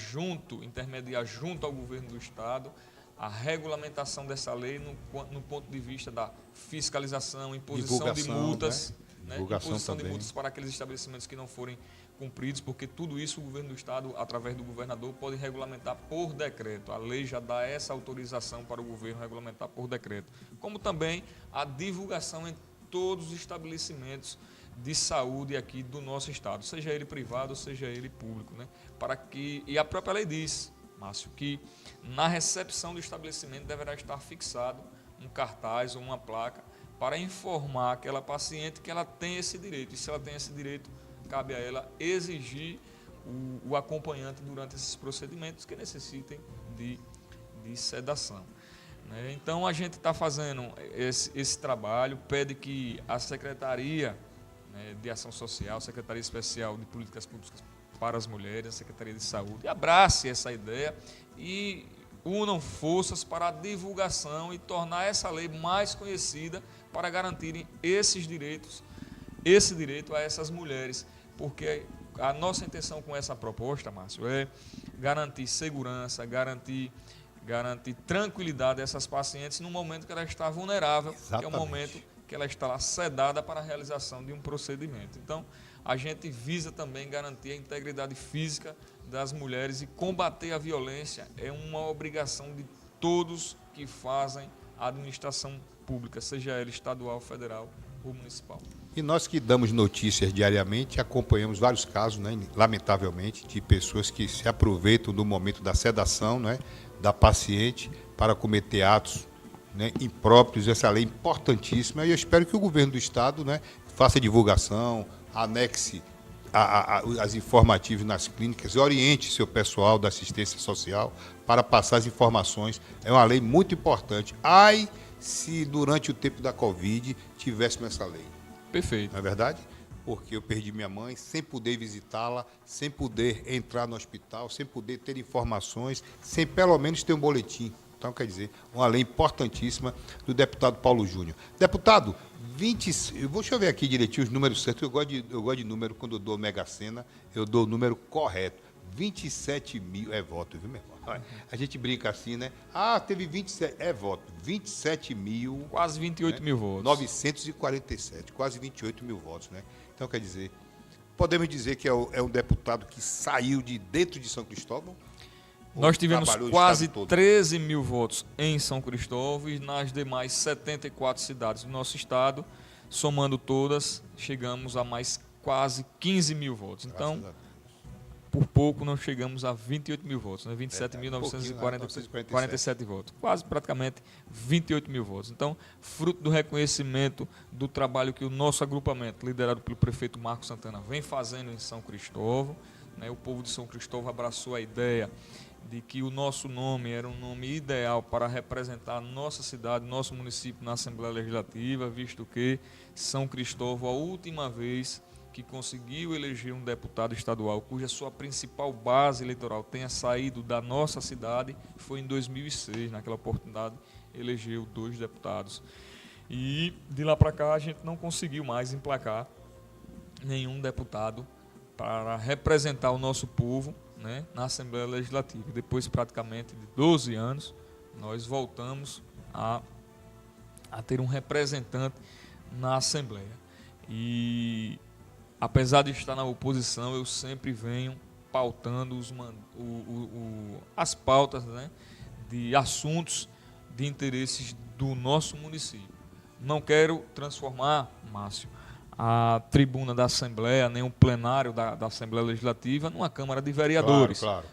intermediar junto ao governo do Estado a regulamentação dessa lei no ponto de vista da fiscalização, imposição de multas, né? Imposição de multas para aqueles estabelecimentos que não forem cumpridos, porque tudo isso o governo do Estado, através do governador, pode regulamentar por decreto. A lei já dá essa autorização para o governo regulamentar por decreto. Como também a divulgação em todos os estabelecimentos de saúde aqui do nosso Estado, seja ele privado, seja ele público, né? E a própria lei diz, Márcio, que na recepção do estabelecimento deverá estar fixado um cartaz ou uma placa para informar aquela paciente que ela tem esse direito. E se ela tem esse direito, cabe a ela exigir o acompanhante durante esses procedimentos que necessitem de sedação, né? Então, a gente está fazendo esse trabalho, pede que a Secretaria, né, de Ação Social, Secretaria Especial de Políticas Públicas para as Mulheres, a Secretaria de Saúde, abrace essa ideia e unam forças para a divulgação e tornar essa lei mais conhecida para garantirem esse direito a essas mulheres, porque a nossa intenção com essa proposta, Márcio, é garantir segurança, garantir tranquilidade a essas pacientes no momento que ela está vulnerável, Exatamente. que é o momento que ela está sedada para a realização de um procedimento. Então, a gente visa também garantir a integridade física das mulheres e combater a violência. É uma obrigação de todos que fazem a administração pública, seja ela estadual, federal ou municipal. E nós que damos notícias diariamente, acompanhamos vários casos, né, lamentavelmente, de pessoas que se aproveitam do momento da sedação, né, da paciente para cometer atos, né, impróprios. Essa lei é importantíssima e eu espero que o governo do Estado, né, faça divulgação, anexe as informativos nas clínicas e oriente seu pessoal da assistência social para passar as informações. É uma lei muito importante. Ai, se durante o tempo da Covid tivéssemos essa lei. Perfeito. Não é verdade? Porque eu perdi minha mãe sem poder visitá-la, sem poder entrar no hospital, sem poder ter informações, sem pelo menos ter um boletim. Então, quer dizer, uma lei importantíssima do deputado Paulo Júnior. Deputado, deixa eu ver aqui direitinho os números certos. Eu gosto de número, quando eu dou Mega Sena, eu dou o número correto. 27 mil, é voto, viu, meu irmão? A gente brinca assim, né? Ah, teve 27, é voto. 27 mil... Quase 28 né? mil votos. 947, quase 28 mil votos, né? Então, quer dizer, podemos dizer que é um deputado que saiu de dentro de São Cristóvão? Nós tivemos quase 13 13 mil votos em São Cristóvão e nas demais 74 cidades do nosso estado, somando todas, chegamos a mais quase 15 mil votos. Então, por pouco não chegamos a 28 mil votos, né? 27.947 votos, quase praticamente 28 mil votos. Então, fruto do reconhecimento do trabalho que o nosso agrupamento, liderado pelo prefeito Marcos Santana, vem fazendo em São Cristóvão, né? O povo de São Cristóvão abraçou a ideia de que o nosso nome era um nome ideal para representar nossa cidade, nosso município na Assembleia Legislativa, visto que São Cristóvão, a última vez que conseguiu eleger um deputado estadual cuja sua principal base eleitoral tenha saído da nossa cidade, foi em 2006. Naquela oportunidade, elegeu 2 deputados. E de lá para cá a gente não conseguiu mais emplacar nenhum deputado para representar o nosso povo, né, na Assembleia Legislativa. Depois, praticamente, de 12 anos, nós voltamos a ter um representante na Assembleia. E apesar de estar na oposição, eu sempre venho pautando as pautas, né, de assuntos de interesses do nosso município. Não quero transformar, Márcio, a tribuna da Assembleia, nem o plenário da Assembleia Legislativa, numa Câmara de Vereadores. Claro.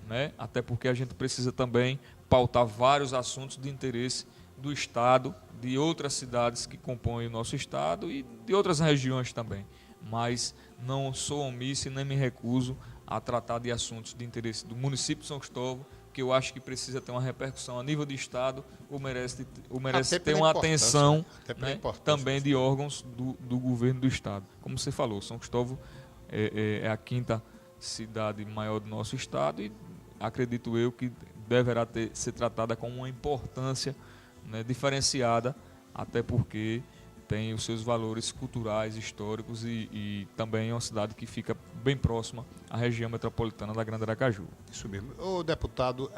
Né? Até porque a gente precisa também pautar vários assuntos de interesse do Estado, de outras cidades que compõem o nosso Estado e de outras regiões também. Mas não sou omisso e nem me recuso a tratar de assuntos de interesse do município de São Cristóvão, que eu acho que precisa ter uma repercussão a nível de Estado, ou merece ter uma atenção, né, também de órgãos do governo do Estado. Como você falou, São Cristóvão é a 5ª cidade maior do nosso Estado e acredito eu que deverá ser tratada com uma importância, né, diferenciada, até porque tem os seus valores culturais, históricos e também é uma cidade que fica bem próxima à região metropolitana da Grande Aracaju. Isso mesmo. Ô, deputado,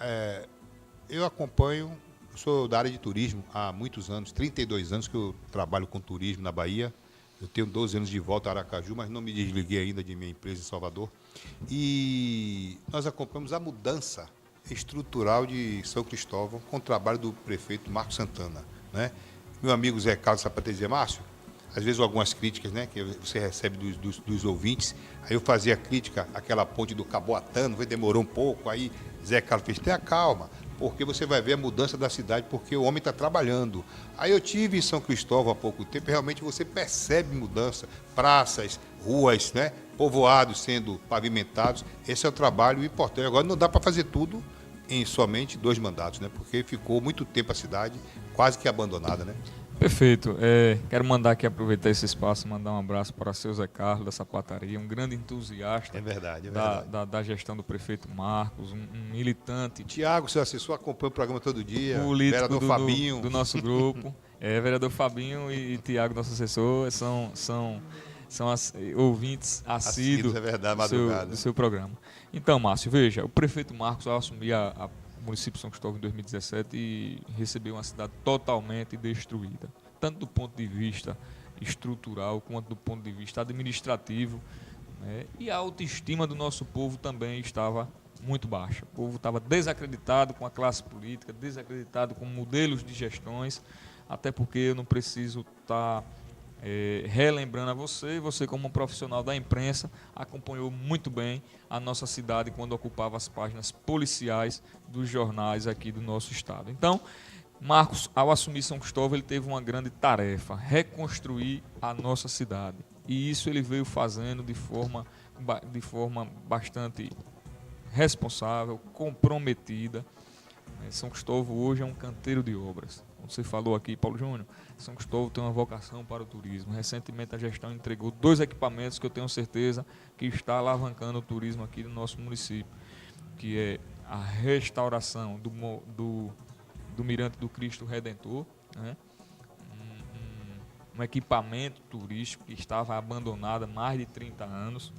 eu acompanho, eu sou da área de turismo há muitos anos, 32 anos que eu trabalho com turismo na Bahia. Eu tenho 12 anos de volta a Aracaju, mas não me desliguei ainda de minha empresa em Salvador. E nós acompanhamos a mudança estrutural de São Cristóvão com o trabalho do prefeito Marcos Santana, né? Meu amigo Zé Carlos Sapateiro dizia, Márcio, às vezes algumas críticas, né, que você recebe dos ouvintes, aí eu fazia crítica àquela ponte do Caboatano, demorou um pouco, aí Zé Carlos fez, tenha calma, porque você vai ver a mudança da cidade, porque o homem está trabalhando. Aí eu tive em São Cristóvão há pouco tempo, e realmente você percebe mudança, praças, ruas, né, povoados sendo pavimentados, esse é o trabalho importante. Agora não dá para fazer tudo em somente 2 mandatos, né, porque ficou muito tempo a cidade quase que abandonada, né? Perfeito. Quero mandar aqui, aproveitar esse espaço, mandar um abraço para o seu Zé Carlos da Sapataria, um grande entusiasta da gestão do prefeito Marcos, um militante. Tiago, seu assessor, acompanha o programa todo dia. Político vereador Fabinho. do nosso grupo. Vereador Fabinho e Tiago, nosso assessor, são ouvintes assíduos do seu programa. Então, Márcio, veja, o prefeito Marcos, ao assumir o município de São Cristóvão em 2017, e recebeu uma cidade totalmente destruída, tanto do ponto de vista estrutural quanto do ponto de vista administrativo, né? E a autoestima do nosso povo também estava muito baixa. O povo estava desacreditado com a classe política, desacreditado com modelos de gestões, até porque eu não preciso estar relembrando a você como um profissional da imprensa, acompanhou muito bem a nossa cidade quando ocupava as páginas policiais dos jornais aqui do nosso estado. Então, Marcos, ao assumir São Cristóvão, ele teve uma grande tarefa, reconstruir a nossa cidade. E isso ele veio fazendo de forma bastante responsável, comprometida. São Cristóvão hoje é um canteiro de obras. Como você falou aqui, Paulo Júnior, São Cristóvão tem uma vocação para o turismo. Recentemente a gestão entregou 2 equipamentos que eu tenho certeza que está alavancando o turismo aqui no nosso município, que é a restauração do Mirante do Cristo Redentor, né? Um equipamento turístico que estava abandonado há mais de 30 anos.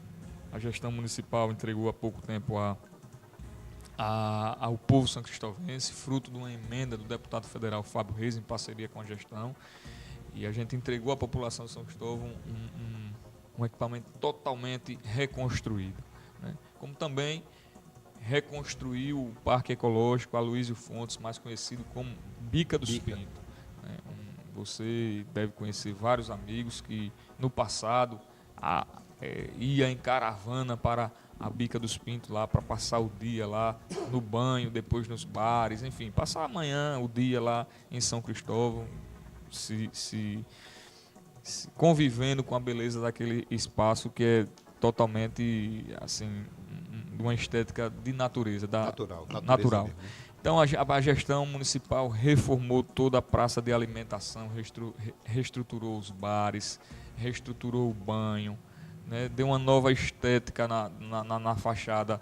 A gestão municipal entregou há pouco tempo ao povo são cristóvense, fruto de uma emenda do deputado federal Fábio Reis, em parceria com a gestão, e a gente entregou à população de São Cristóvão um equipamento totalmente reconstruído, né? Como também reconstruiu o Parque Ecológico Aloysio Fontes, mais conhecido como Bica dos Pintos, né? Você deve conhecer vários amigos que no passado ia em caravana para a Bica dos Pintos lá, para passar o dia lá no banho, depois nos bares, enfim, passar a manhã, o dia lá em São Cristóvão, se convivendo com a beleza daquele espaço que é totalmente, assim, de uma estética de natureza, natural. Mesmo. Então a gestão municipal reformou toda a praça de alimentação, reestruturou os bares, reestruturou o banho, né? Deu uma nova estética na fachada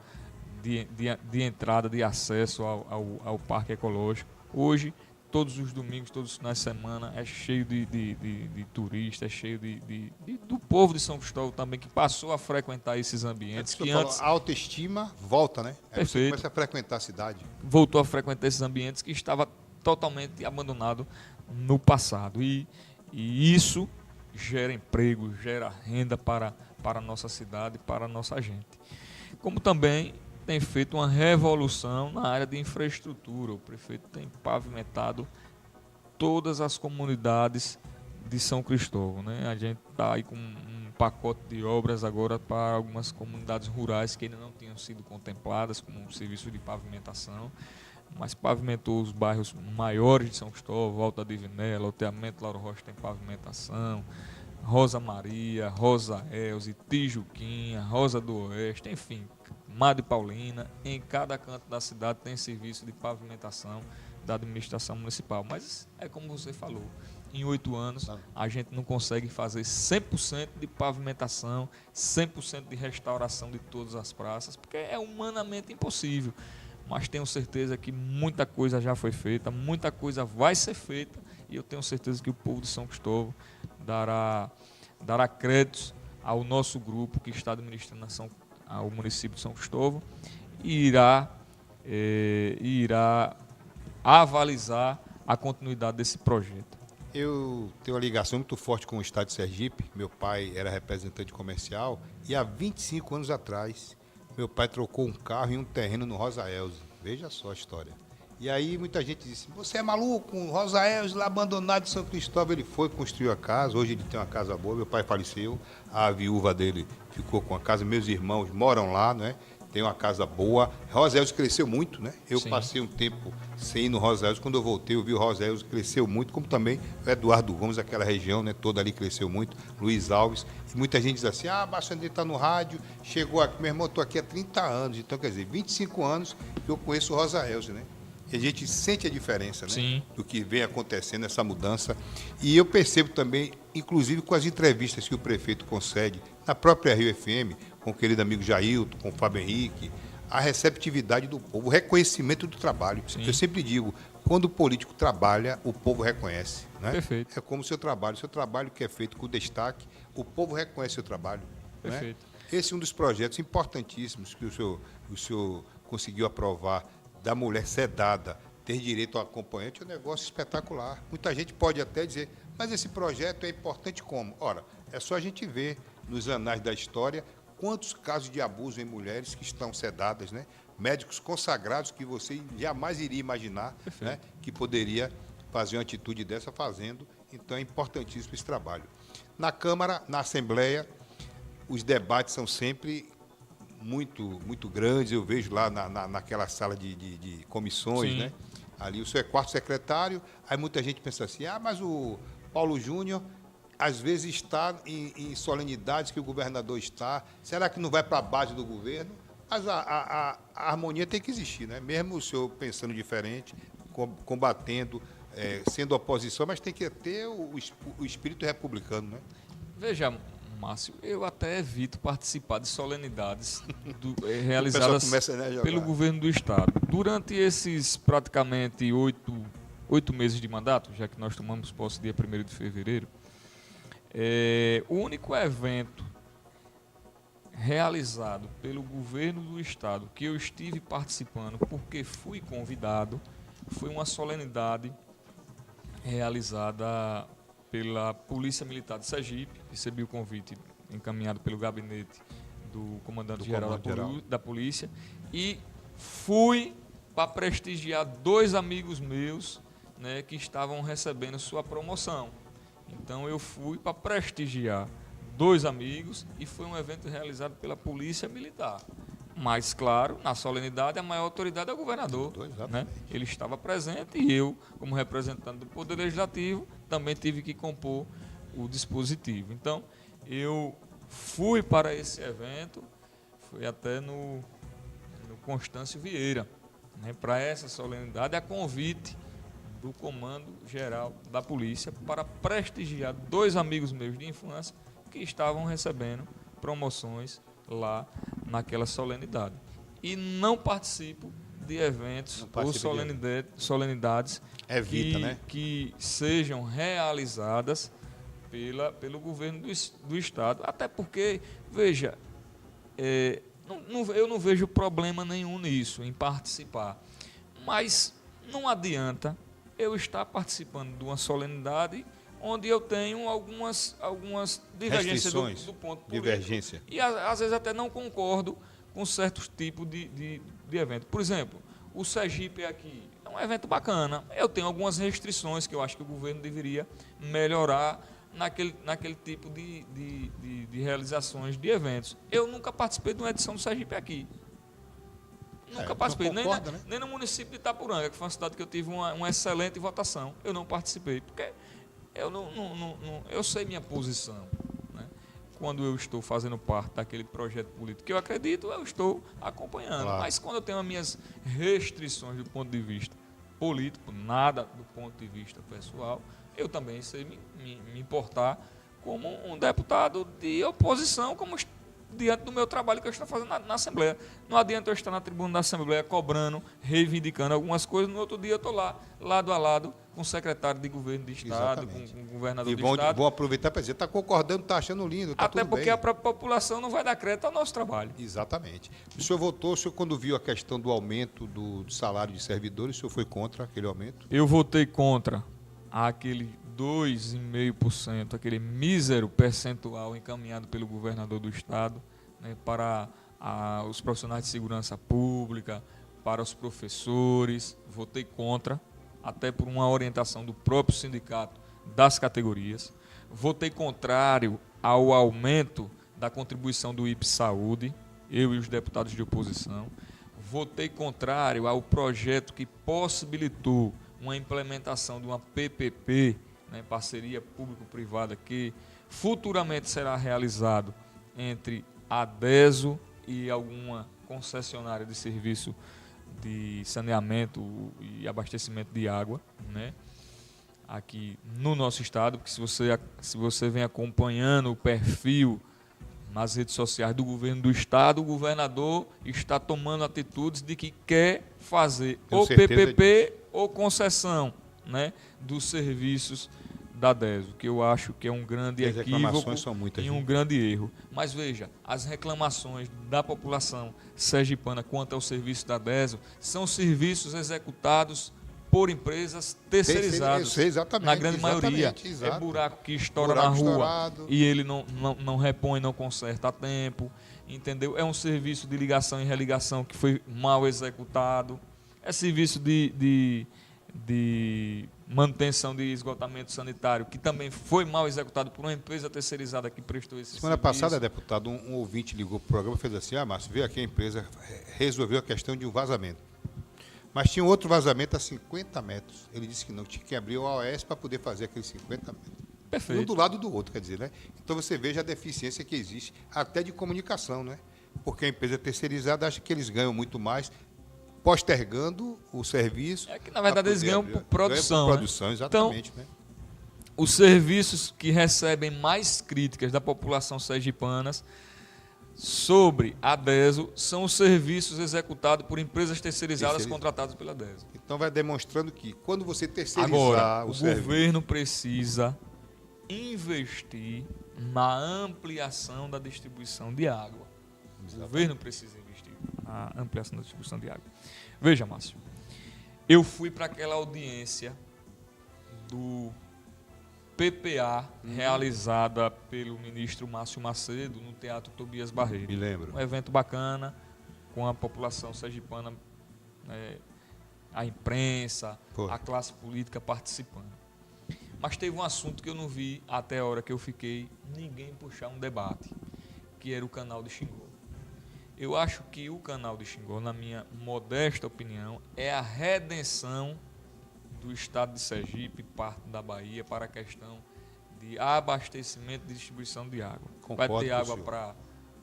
de entrada, de acesso ao Parque Ecológico. Hoje, todos os domingos, todos os finais de semana, é cheio de turistas, é cheio do povo de São Cristóvão também, que passou a frequentar esses ambientes. Que antes, a autoestima volta, né? Aí você começa a frequentar a cidade. Voltou a frequentar esses ambientes que estava totalmente abandonado no passado. E isso gera emprego, gera renda para a nossa cidade, para a nossa gente. Como também tem feito uma revolução na área de infraestrutura. O prefeito tem pavimentado todas as comunidades de São Cristóvão, né? A gente está aí com um pacote de obras agora para algumas comunidades rurais que ainda não tinham sido contempladas como um serviço de pavimentação, mas pavimentou os bairros maiores de São Cristóvão, Volta Diviné, loteamento Lauro Rocha tem pavimentação, Rosa Maria, Rosa Elze, Tijuquinha, Rosa do Oeste, enfim, Madre Paulina, em cada canto da cidade tem serviço de pavimentação da administração municipal. Mas é como você falou, em 8 anos a gente não consegue fazer 100% de pavimentação, 100% de restauração de todas as praças, porque é humanamente impossível. Mas tenho certeza que muita coisa já foi feita, muita coisa vai ser feita, e eu tenho certeza que o povo de São Cristóvão dará créditos ao nosso grupo que está administrando ao município de São Cristóvão e irá avalizar a continuidade desse projeto. Eu tenho uma ligação muito forte com o estado de Sergipe. Meu pai era representante comercial e há 25 anos atrás, meu pai trocou um carro e um terreno no Rosa Elza. Veja só a história. E aí muita gente disse, você é maluco, o Rosa Elza lá abandonado de São Cristóvão. Ele foi, construiu a casa, hoje ele tem uma casa boa, meu pai faleceu, a viúva dele ficou com a casa, meus irmãos moram lá, né? Tem uma casa boa. Rosa Elza cresceu muito, né? Eu Sim. passei um tempo sem ir no Rosa Elza. Quando eu voltei, eu vi o Rosa Elza cresceu muito, como também o Eduardo Gomes, aquela região, né? Toda ali cresceu muito. Luiz Alves. E muita gente diz assim, Baixandê está no rádio, chegou aqui. Meu irmão, estou aqui há 30 anos. Então, quer dizer, 25 anos que eu conheço o Rosa Elza, né? E a gente sente a diferença, né? Sim. Do que vem acontecendo, essa mudança. E eu percebo também, inclusive com as entrevistas que o prefeito concede, na própria Rio FM, com o querido amigo Jailton, com o Fábio Henrique, a receptividade do povo, o reconhecimento do trabalho. Sim. Eu sempre digo, quando o político trabalha, o povo reconhece. Né? Perfeito. É como o seu trabalho que é feito com destaque, o povo reconhece o seu trabalho. Perfeito. Né? Esse é um dos projetos importantíssimos que o senhor conseguiu aprovar, da mulher sedada ter direito ao acompanhante, é um negócio espetacular. Muita gente pode até dizer, mas esse projeto é importante como? Ora, é só a gente ver nos anais da história quantos casos de abuso em mulheres que estão sedadas, né? Médicos consagrados que você jamais iria imaginar, né? Que poderia fazer uma atitude dessa fazendo. Então é importantíssimo esse trabalho. Na Câmara, na Assembleia, os debates são sempre muito grandes. Eu vejo lá naquela sala de comissões, Sim. né? Ali o senhor é quarto secretário, aí muita gente pensa assim, mas o Paulo Júnior às vezes está em solenidades que o governador está, será que não vai para a base do governo? Mas a harmonia tem que existir, né? Mesmo o senhor pensando diferente, combatendo, sendo oposição, mas tem que ter o espírito republicano, né? Veja, Márcio, eu até evito participar de solenidades realizadas pelo governo do Estado. Durante esses praticamente 8 meses de mandato, já que nós tomamos posse dia 1º de fevereiro, o único evento realizado pelo governo do Estado que eu estive participando, porque fui convidado, foi uma solenidade realizada pela Polícia Militar de Sergipe. Recebi o convite encaminhado pelo gabinete do comandante-geral da polícia e fui para prestigiar 2 amigos meus, né, que estavam recebendo sua promoção. Então eu fui para prestigiar 2 amigos e foi um evento realizado pela Polícia Militar. Mas, claro, na solenidade, a maior autoridade é o governador. Né? Ele estava presente e eu, como representante do Poder Legislativo, também tive que compor o dispositivo. Então, eu fui para esse evento, fui até no Constâncio Vieira, né, para essa solenidade, a convite do Comando Geral da Polícia para prestigiar 2 amigos meus de infância que estavam recebendo promoções lá naquela solenidade. E não participo de eventos ou solenidades que sejam realizadas pelo governo do Estado. Até porque, veja, eu não vejo problema nenhum nisso, em participar. Mas não adianta eu estar participando de uma solenidade onde eu tenho algumas divergências do ponto político. E às vezes até não concordo com certos tipos de evento. Por exemplo, o Sergipe aqui é um evento bacana. Eu tenho algumas restrições que eu acho que o governo deveria melhorar naquele tipo de realizações de eventos. Eu nunca participei de uma edição do Sergipe aqui. Nunca participei, nem no município de Itapuranga, que foi uma cidade que eu tive uma excelente votação. Eu não participei, porque eu sei minha posição. Né? Quando eu estou fazendo parte daquele projeto político que eu acredito, eu estou acompanhando. Claro. Mas quando eu tenho as minhas restrições do ponto de vista político, nada do ponto de vista pessoal, eu também sei me importar como um deputado de oposição, como diante do meu trabalho que eu estou fazendo na Assembleia. Não adianta eu estar na tribuna da Assembleia cobrando, reivindicando algumas coisas, no outro dia eu estou lá, lado a lado, com o secretário de governo de Estado, com o governador do Estado. E vão aproveitar para dizer, está concordando, está achando lindo, está tudo bem. Até porque a própria população não vai dar crédito ao nosso trabalho. Exatamente. O senhor votou, o senhor quando viu a questão do aumento do salário de servidores, o senhor foi contra aquele aumento? Eu votei contra aquele 2,5%, aquele mísero percentual encaminhado pelo governador do Estado, né, para os profissionais de segurança pública, para os professores. Votei contra, até por uma orientação do próprio sindicato das categorias. Votei contrário ao aumento da contribuição do IPS Saúde, eu e os deputados de oposição. Votei contrário ao projeto que possibilitou uma implementação de uma PPP, né, parceria público-privada, que futuramente será realizado entre a DESO e alguma concessionária de serviço de saneamento e abastecimento de água, né, aqui no nosso estado, porque se você vem acompanhando o perfil nas redes sociais do governo do estado, o governador está tomando atitudes de que quer fazer ou PPP ou concessão, né, dos serviços da DESO, que eu acho que é um grande equívoco e um grande erro. Mas veja, as reclamações da população sergipana quanto ao serviço da DESO são serviços executados por empresas terceirizadas, na grande maioria. É buraco que estoura na rua estourado. E ele não repõe, não conserta a tempo, entendeu? É um serviço de ligação e religação que foi mal executado, é serviço de manutenção de esgotamento sanitário, que também foi mal executado por uma empresa terceirizada que prestou esse serviço. Semana passada, deputado, um ouvinte ligou para o programa e fez assim, Márcio, veio aqui a empresa, resolveu a questão de um vazamento. Mas tinha outro vazamento a 50 metros. Ele disse que não, tinha que abrir o AOS para poder fazer aqueles 50 metros. Perfeito. Um do lado do outro, quer dizer, né? Então você veja a deficiência que existe, até de comunicação, né? Porque a empresa terceirizada acha que eles ganham muito mais, postergando o serviço. É que, na verdade, eles ganham por produção. Ganham por produção, né? Exatamente. Então, né? Os serviços que recebem mais críticas da população sergipanas sobre a DESO são os serviços executados por empresas terceirizadas contratadas pela DESO. Então vai demonstrando que quando você terceirizar agora, o governo precisa investir na ampliação da distribuição de água. Exatamente. O governo precisa investir na ampliação da distribuição de água. Veja, Márcio, eu fui para aquela audiência do PPA realizada pelo ministro Márcio Macedo no Teatro Tobias Barreiro. Me lembro. Um evento bacana, com a população sergipana, a imprensa, a classe política participando. Mas teve um assunto que eu não vi até a hora que eu fiquei ninguém puxar um debate, que era o canal de Xingó. Eu acho que o canal de Xingó, na minha modesta opinião, é a redenção do estado de Sergipe, parte da Bahia, para a questão de abastecimento e distribuição de água. Vai ter água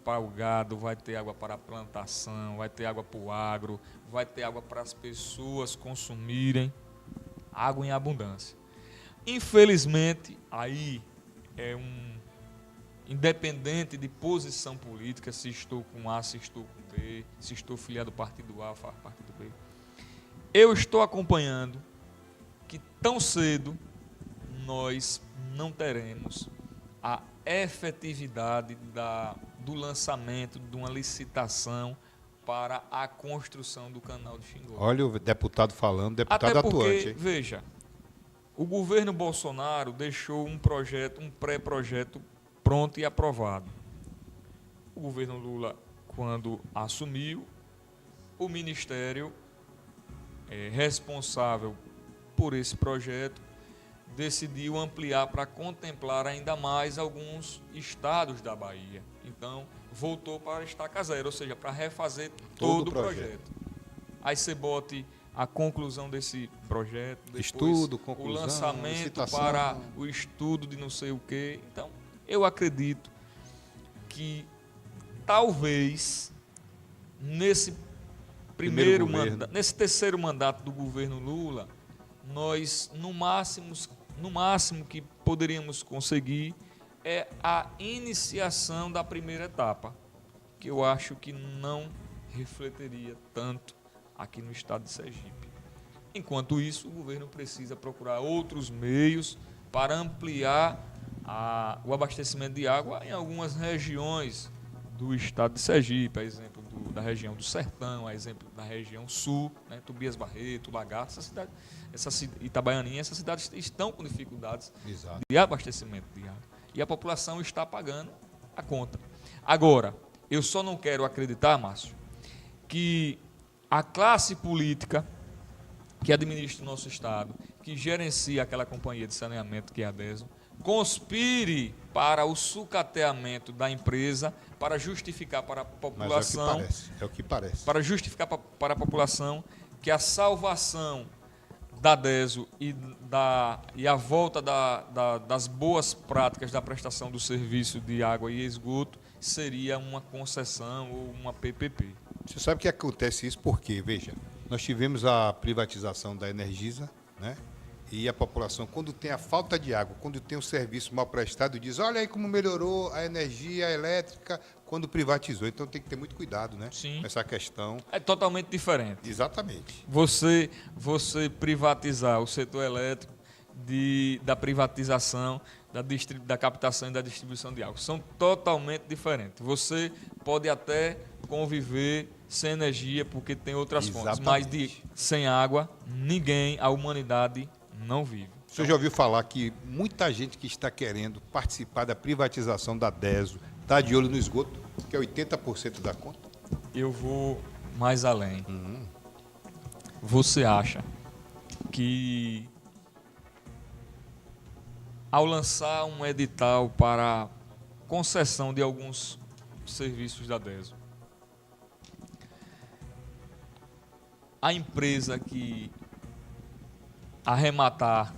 para o gado, vai ter água para a plantação, vai ter água para o agro, vai ter água para as pessoas consumirem, água em abundância. Infelizmente, aí é independente de posição política, se estou com A, se estou com B, se estou filiado ao partido A, partido B, eu estou acompanhando que tão cedo nós não teremos a efetividade do lançamento de uma licitação para a construção do canal de Xingó. Olha o deputado falando, deputado até porque, atuante. Hein? Veja, o governo Bolsonaro deixou um pré-projeto pronto e aprovado. O governo Lula, quando assumiu, o ministério responsável por esse projeto decidiu ampliar para contemplar ainda mais alguns estados da Bahia. Então, voltou para a estaca zero, ou seja, para refazer todo o projeto. Aí você bote a conclusão desse projeto, depois estudo, conclusão, o lançamento licitação, para o estudo de não sei o quê. Então, eu acredito que talvez nesse nesse terceiro mandato do governo Lula, nós no máximo que poderíamos conseguir é a iniciação da primeira etapa, que eu acho que não refletiria tanto aqui no estado de Sergipe. Enquanto isso, o governo precisa procurar outros meios para ampliar o abastecimento de água em algumas regiões do estado de Sergipe, a exemplo da região do Sertão, a exemplo da região sul, né, Tobias Barreto, Lagarto, Itabaianinha, essas cidades estão com dificuldades de abastecimento de água. E a população está pagando a conta. Agora, eu só não quero acreditar, Márcio, que a classe política que administra o nosso estado, que gerencia aquela companhia de saneamento que é a DESO, conspire para o sucateamento da empresa para justificar para a população. Mas é o que parece. Para justificar para a população que a salvação da DESO e a volta das boas práticas da prestação do serviço de água e esgoto seria uma concessão ou uma PPP. Você sabe que acontece isso porque, veja, nós tivemos a privatização da Energisa, né? E a população, quando tem a falta de água, quando tem o serviço mal prestado, diz, olha aí como melhorou a energia elétrica quando privatizou. Então tem que ter muito cuidado, né? Sim. Com essa questão. É totalmente diferente. Exatamente. Você privatizar o setor elétrico da privatização, da captação e da distribuição de água. São totalmente diferentes. Você pode até conviver sem energia porque tem outras fontes, mas sem água, a humanidade não vive. O senhor já ouviu falar que muita gente que está querendo participar da privatização da DESO está de olho no esgoto, que é 80% da conta? Eu vou mais além. Você acha que ao lançar um edital para concessão de alguns serviços da DESO, a empresa que arrematar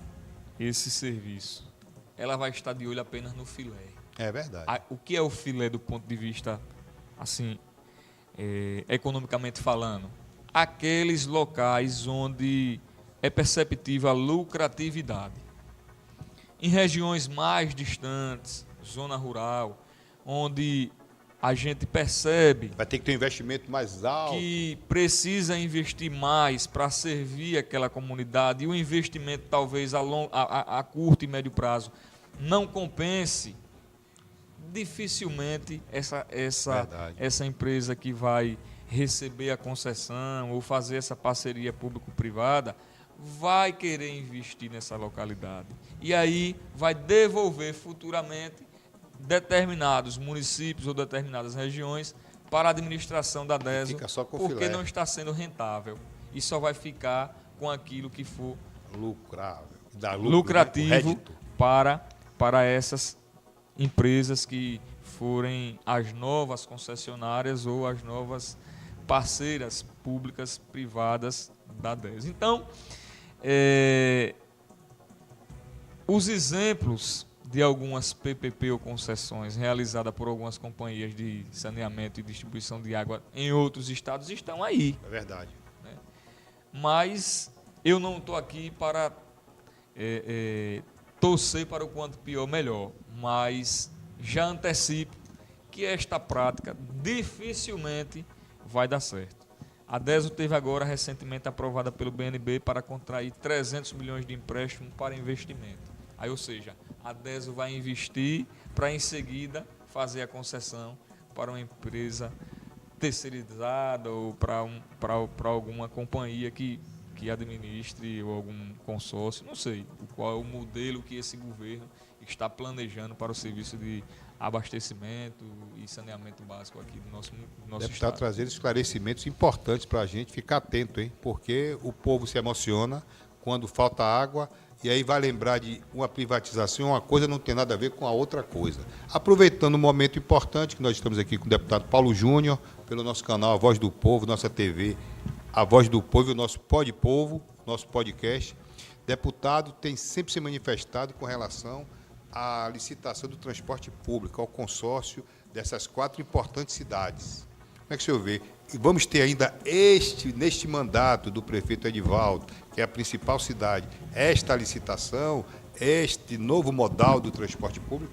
esse serviço, ela vai estar de olho apenas no filé? É verdade. O que é o filé do ponto de vista, assim, economicamente falando? Aqueles locais onde é perceptível a lucratividade. Em regiões mais distantes, zona rural, onde a gente percebe... Vai ter que ter um investimento mais alto. Que precisa investir mais para servir aquela comunidade e o investimento talvez a curto e médio prazo não compense, dificilmente essa empresa que vai receber a concessão ou fazer essa parceria público-privada vai querer investir nessa localidade. E aí vai devolver futuramente determinados municípios ou determinadas regiões para a administração da DESO, porque não está sendo rentável e só vai ficar com aquilo que for lucrativo, né? para essas empresas que forem as novas concessionárias ou as novas parceiras públicas privadas da DESO. Então, os exemplos de algumas PPP ou concessões realizadas por algumas companhias de saneamento e distribuição de água em outros estados estão aí. É verdade. Né? Mas eu não estou aqui para torcer para o quanto pior, melhor. Mas já antecipo que esta prática dificilmente vai dar certo. A DESO teve agora recentemente aprovada pelo BNB para contrair 300 milhões de empréstimo para investimento. Aí, ou seja, a DESO vai investir para em seguida fazer a concessão para uma empresa terceirizada ou para alguma companhia que administre ou algum consórcio, não sei qual é o modelo que esse governo está planejando para o serviço de abastecimento e saneamento básico aqui do nosso Deve estado. estar trazendo esclarecimentos importantes para a gente ficar atento, hein? Porque o povo se emociona quando falta água e aí vai lembrar de uma privatização, uma coisa não tem nada a ver com a outra coisa. Aproveitando um momento importante que nós estamos aqui com o deputado Paulo Júnior, pelo nosso canal A Voz do Povo, nossa TV A Voz do Povo e o nosso Pod Povo, nosso podcast. Deputado tem sempre se manifestado com relação à licitação do transporte público, ao consórcio dessas 4 importantes cidades. Como é que o senhor vê? E vamos ter ainda neste mandato do prefeito Edivaldo, que é a principal cidade, esta licitação, este novo modal do transporte público?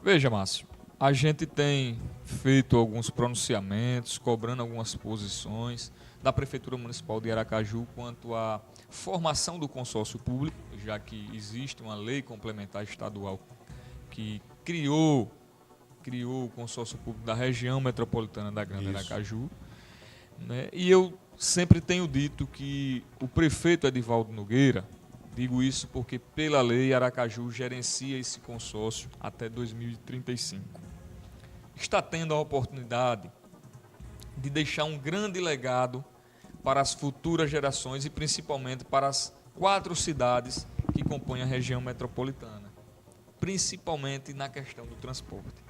Veja, Márcio, A gente tem feito alguns pronunciamentos, cobrando algumas posições da Prefeitura Municipal de Aracaju quanto à formação do consórcio público, já que existe uma lei complementar estadual que criou o consórcio público da região metropolitana da Grande Aracaju, né? E eu sempre tenho dito que o prefeito Edivaldo Nogueira, digo isso porque pela lei Aracaju gerencia esse consórcio até 2035. Está tendo a oportunidade de deixar um grande legado para as futuras gerações e principalmente para as 4 cidades que compõem a região metropolitana, principalmente na questão do transporte.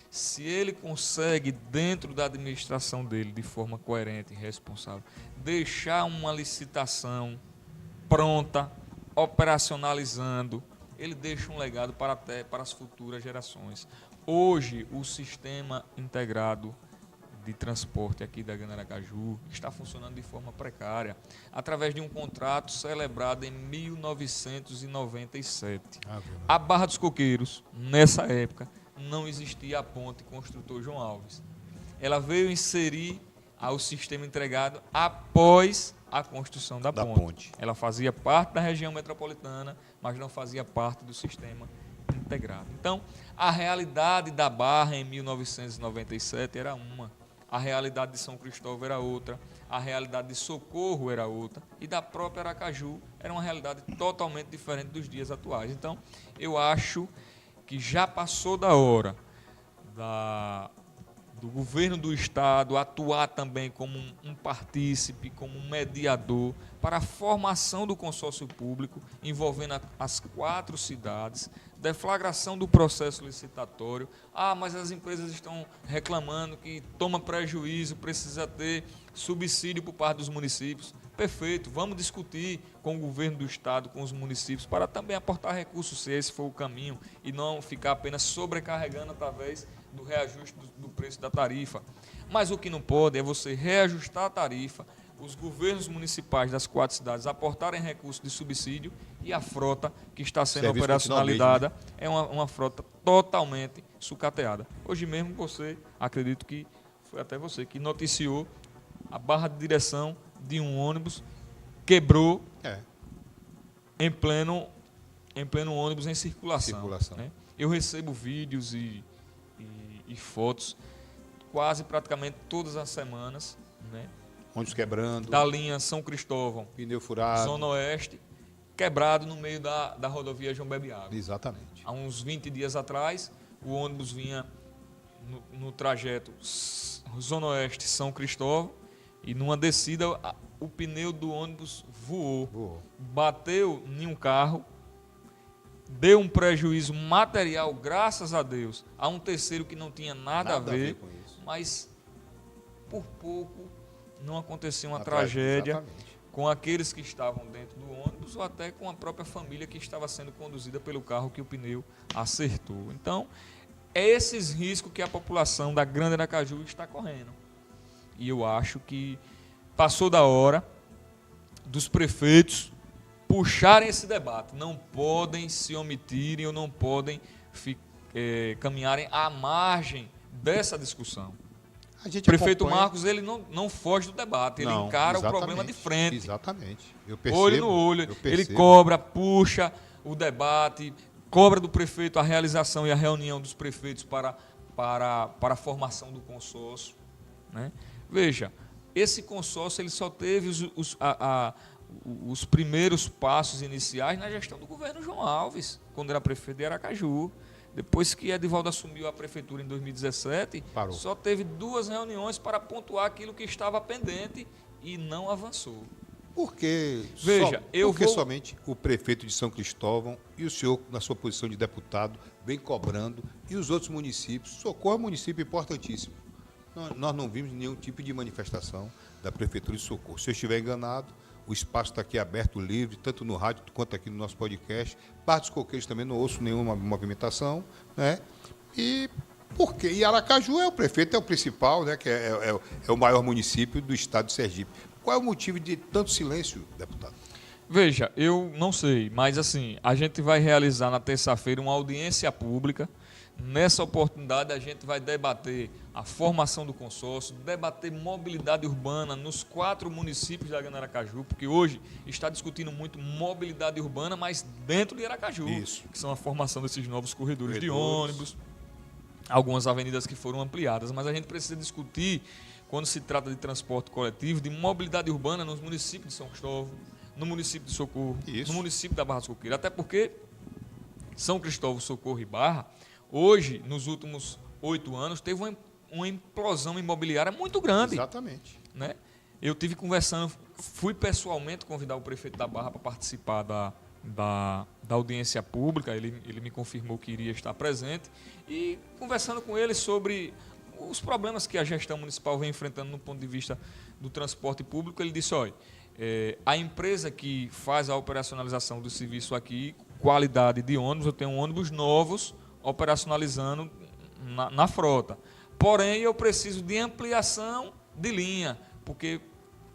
Se ele consegue, dentro da administração dele, de forma coerente e responsável, deixar uma licitação pronta, operacionalizando, ele deixa um legado para as futuras gerações. Hoje, o sistema integrado de transporte aqui da Grande Aracaju está funcionando de forma precária, através de um contrato celebrado em 1997. A Barra dos Coqueiros, nessa época, não existia a ponte Construtor João Alves. Ela veio inserir ao sistema entregado após a construção da ponte. Ela fazia parte da região metropolitana, mas não fazia parte do sistema integrado. Então, a realidade da Barra em 1997 era uma, a realidade de São Cristóvão era outra, a realidade de Socorro era outra, e da própria Aracaju era uma realidade totalmente diferente dos dias atuais. Então, eu acho que já passou da hora do governo do Estado atuar também como um partícipe, como um mediador para a formação do consórcio público envolvendo as 4 cidades, deflagração do processo licitatório. Mas as empresas estão reclamando que toma prejuízo, precisa ter subsídio por parte dos municípios. Perfeito, vamos discutir com o governo do Estado, com os municípios, para também aportar recursos, se esse for o caminho, e não ficar apenas sobrecarregando através do reajuste do preço da tarifa. Mas o que não pode é você reajustar a tarifa, os governos municipais das 4 cidades aportarem recursos de subsídio e a frota que está sendo operacionalizada é uma frota totalmente sucateada. Hoje mesmo acredito que foi até você que noticiou a barra de direção de um ônibus quebrou em pleno ônibus em circulação. Né? Eu recebo vídeos e fotos quase praticamente todas as semanas, né? Ônibus quebrando. Da linha São Cristóvão, pneu furado, Zona Oeste, quebrado no meio da rodovia João Bebiago. Exatamente. Há uns 20 dias atrás, o ônibus vinha no trajeto Zona Oeste São Cristóvão e numa descida o pneu do ônibus voou. Bateu em um carro, deu um prejuízo material, graças a Deus, a um terceiro que não tinha nada a ver com isso. Mas por pouco não aconteceu uma tragédia com aqueles que estavam dentro do ônibus ou até com a própria família que estava sendo conduzida pelo carro que o pneu acertou. Então, é esses riscos que a população da Grande Aracaju está correndo. E eu acho que passou da hora dos prefeitos puxarem esse debate. Não podem se omitirem ou não podem caminharem à margem dessa discussão. O prefeito Marcos, ele não foge do debate, ele encara o problema de frente. Exatamente. Eu percebo, olho no olho, ele cobra, puxa o debate, cobra do prefeito a realização e a reunião dos prefeitos para a formação do consórcio. Né? Veja, esse consórcio ele só teve os primeiros passos iniciais na gestão do governo João Alves, quando era prefeito de Aracaju. Depois que Edivaldo assumiu a prefeitura em 2017, só teve 2 reuniões para pontuar aquilo que estava pendente e não avançou. Porque somente o prefeito de São Cristóvão e o senhor, na sua posição de deputado, vem cobrando, e os outros municípios. Socorro é um município importantíssimo. Nós não vimos nenhum tipo de manifestação da Prefeitura de Socorro. Se eu estiver enganado, o espaço está aqui aberto, livre, tanto no rádio quanto aqui no nosso podcast. Barra dos Coqueiros também não ouço nenhuma movimentação, né? E por quê? E Aracaju o prefeito é o principal, né? Que é o maior município do estado de Sergipe. Qual é o motivo de tanto silêncio, deputado? Veja, eu não sei, mas assim, a gente vai realizar na terça-feira uma audiência pública. Nessa oportunidade, a gente vai debater a formação do consórcio, debater mobilidade urbana nos 4 municípios da Grande Aracaju, porque hoje está discutindo muito mobilidade urbana, mas dentro de Aracaju, Isso. que são a formação desses novos corredores de ônibus, algumas avenidas que foram ampliadas, mas a gente precisa discutir, quando se trata de transporte coletivo, de mobilidade urbana nos municípios de São Cristóvão, no município de Socorro, Isso. no município da Barra dos Coqueiros, até porque São Cristóvão, Socorro e Barra, hoje, nos últimos 8 anos, teve uma implosão imobiliária muito grande. Exatamente. Né? Eu tive conversando, fui pessoalmente convidar o prefeito da Barra para participar da audiência pública, ele me confirmou que iria estar presente, e conversando com ele sobre os problemas que a gestão municipal vem enfrentando no ponto de vista do transporte público, ele disse, olha, a empresa que faz a operacionalização do serviço aqui, qualidade de ônibus, eu tenho ônibus novos operacionalizando na frota. Porém, eu preciso de ampliação de linha, porque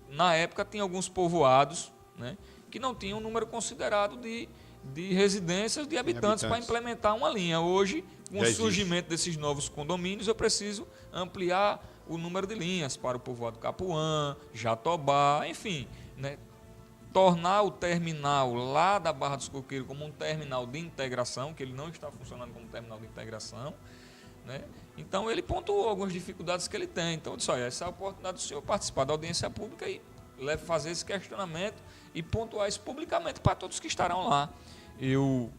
na época tinha alguns povoados, né, que não tinham um número considerado de residências, de habitantes para implementar uma linha. Hoje, com o surgimento desses novos condomínios, eu preciso ampliar o número de linhas para o povoado Capuã, Jatobá, enfim, né, tornar o terminal lá da Barra dos Coqueiros como um terminal de integração, que ele não está funcionando como terminal de integração, né? Então ele pontuou algumas dificuldades que ele tem. Então eu disse, olha, essa é a oportunidade do senhor participar da audiência pública e fazer esse questionamento e pontuar isso publicamente para todos que estarão lá. Eu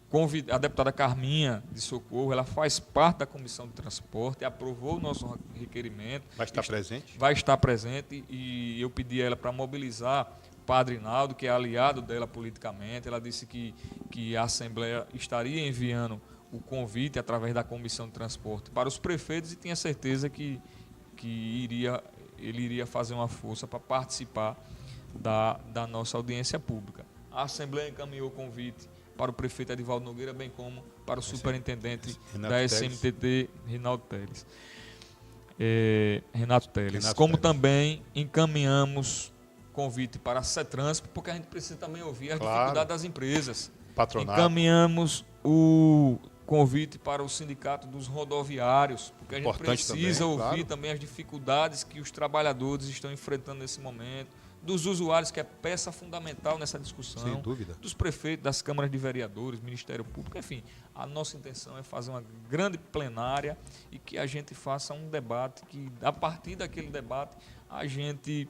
convidei a deputada Carminha de Socorro, ela faz parte da Comissão de Transporte, aprovou o nosso requerimento. Vai estar presente? Vai estar presente, e eu pedi a ela para mobilizar o Padre Naldo, que é aliado dela politicamente. Ela disse que a Assembleia estaria enviando o convite através da Comissão de Transporte para os prefeitos, e tinha certeza que ele iria fazer uma força para participar da nossa audiência pública. A Assembleia encaminhou o convite para o prefeito Edivaldo Nogueira, bem como para o superintendente da SMTT, Renato Teles. Como também encaminhamos convite para a CETRANSP, porque a gente precisa também ouvir as dificuldades das empresas. Patronato. Encaminhamos o convite para o Sindicato dos Rodoviários, porque a gente precisa ouvir também as dificuldades que os trabalhadores estão enfrentando nesse momento, dos usuários, que é peça fundamental nessa discussão, sem dúvida, dos prefeitos, das câmaras de vereadores, Ministério Público, enfim. A nossa intenção é fazer uma grande plenária e que a gente faça um debate, que a partir daquele debate a gente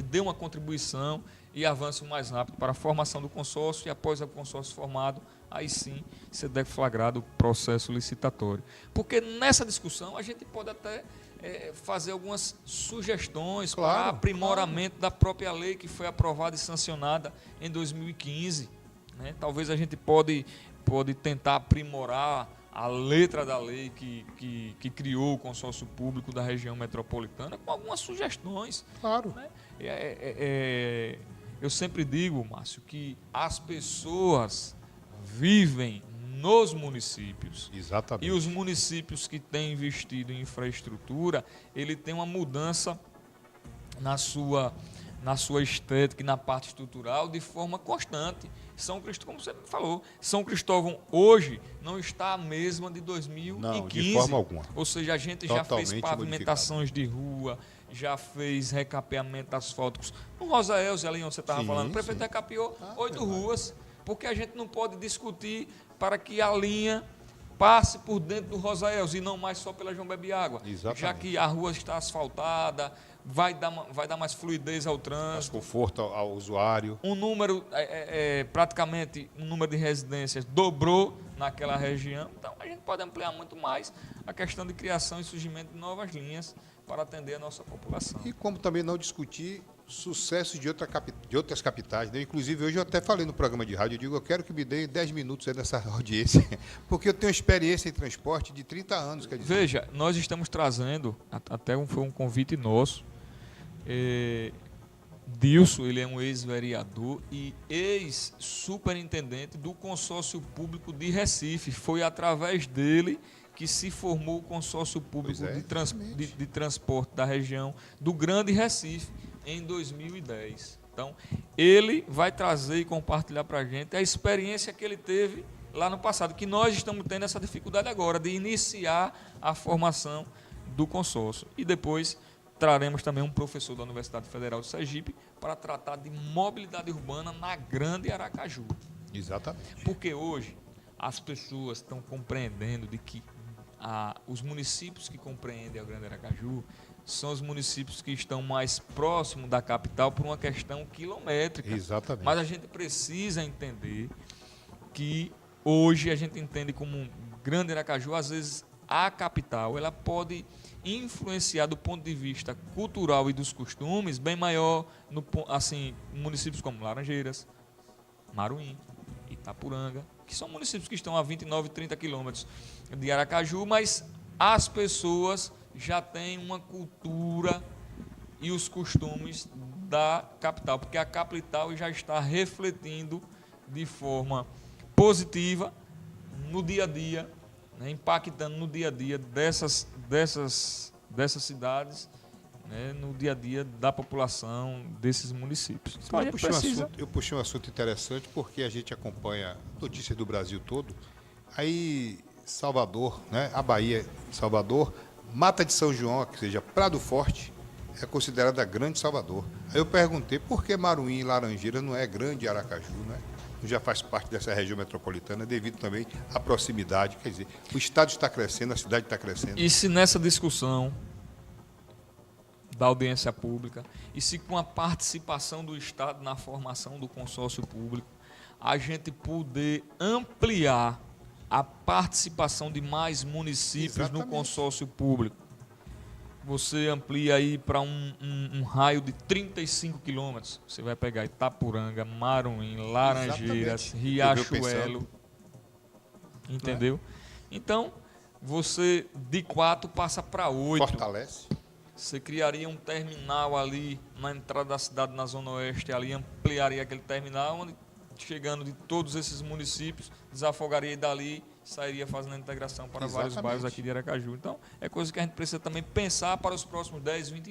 dê uma contribuição e avance o mais rápido para a formação do consórcio, e após o consórcio formado, aí sim ser deflagrado o processo licitatório. Porque nessa discussão a gente pode até fazer algumas sugestões para aprimoramento da própria lei que foi aprovada e sancionada em 2015. Né? Talvez a gente pode tentar aprimorar a letra da lei que criou o consórcio público da região metropolitana com algumas sugestões. Claro. Né? Eu sempre digo, Márcio, que as pessoas vivem nos municípios. Exatamente. E os municípios que têm investido em infraestrutura, ele tem uma mudança na sua estética e na parte estrutural de forma constante. São Cristóvão, como você me falou, São Cristóvão hoje não está a mesma de 2015. Não, de forma alguma. Ou seja, a gente já fez pavimentações de rua, já fez recapeamento asfálticos. No Rosa Elze, ali onde você estava falando, o prefeito recapeou 8 ruas, porque a gente não pode discutir para que a linha passe por dentro do Rosa Elze e não mais só pela João Bebiágua. Exatamente. Já que a rua está asfaltada, vai dar mais fluidez ao trânsito. Mais conforto ao usuário. Um número, praticamente, um número de residências dobrou naquela região. Então, a gente pode ampliar muito mais a questão de criação e surgimento de novas linhas para atender a nossa população. E como também não discutir sucessos de outras capitais, né? Inclusive, hoje eu até falei no programa de rádio, eu digo, eu quero que me dê 10 minutos aí nessa audiência, porque eu tenho experiência em transporte de 30 anos. Quer dizer. Veja, nós estamos trazendo, foi um convite nosso, Dilson, ele é um ex-vereador e ex-superintendente do consórcio público de Recife. Foi através dele que se formou o consórcio público de transporte da região do Grande Recife em 2010. Então, ele vai trazer e compartilhar para a gente a experiência que ele teve lá no passado, que nós estamos tendo essa dificuldade agora de iniciar a formação do consórcio. E depois traremos também um professor da Universidade Federal de Sergipe para tratar de mobilidade urbana na Grande Aracaju. Exatamente. Porque hoje as pessoas estão compreendendo de que os municípios que compreendem a Grande Aracaju são os municípios que estão mais próximos da capital por uma questão quilométrica. Exatamente. Mas a gente precisa entender que hoje a gente entende como Grande Aracaju, às vezes a capital, ela pode influenciar do ponto de vista cultural e dos costumes bem maior no assim, municípios como Laranjeiras, Maruim, Itapuranga, que são municípios que estão a 29, 30 quilômetros de Aracaju, mas as pessoas já têm uma cultura e os costumes da capital, porque a capital já está refletindo de forma positiva no dia a dia, né, impactando no dia a dia dessas cidades, né, no dia a dia da população desses municípios. Então, eu puxei um assunto interessante porque a gente acompanha notícias do Brasil todo. Aí, Salvador, né, a Bahia, Salvador, Mata de São João, que seja Prado Forte, é considerada Grande Salvador. Aí eu perguntei por que Maruim e Laranjeiras não é Grande Aracaju, né? Já faz parte dessa região metropolitana, devido também à proximidade. Quer dizer, o estado está crescendo, a cidade está crescendo. E se nessa discussão da audiência pública, e se com a participação do Estado na formação do consórcio público, a gente poder ampliar a participação de mais municípios Exatamente. no consórcio público, você amplia aí para um raio de 35 quilômetros. Você vai pegar Itapuranga, Maruim, Laranjeiras, Exatamente. Riachuelo. Entendeu? Então, você de 4 passa para 8. Fortalece. Você criaria um terminal ali na entrada da cidade, na Zona Oeste, ali ampliaria aquele terminal, onde, chegando de todos esses municípios, desafogaria e dali sairia fazendo a integração para vários bairros aqui de Aracaju. Então, é coisa que a gente precisa também pensar para os próximos 10, 20 anos.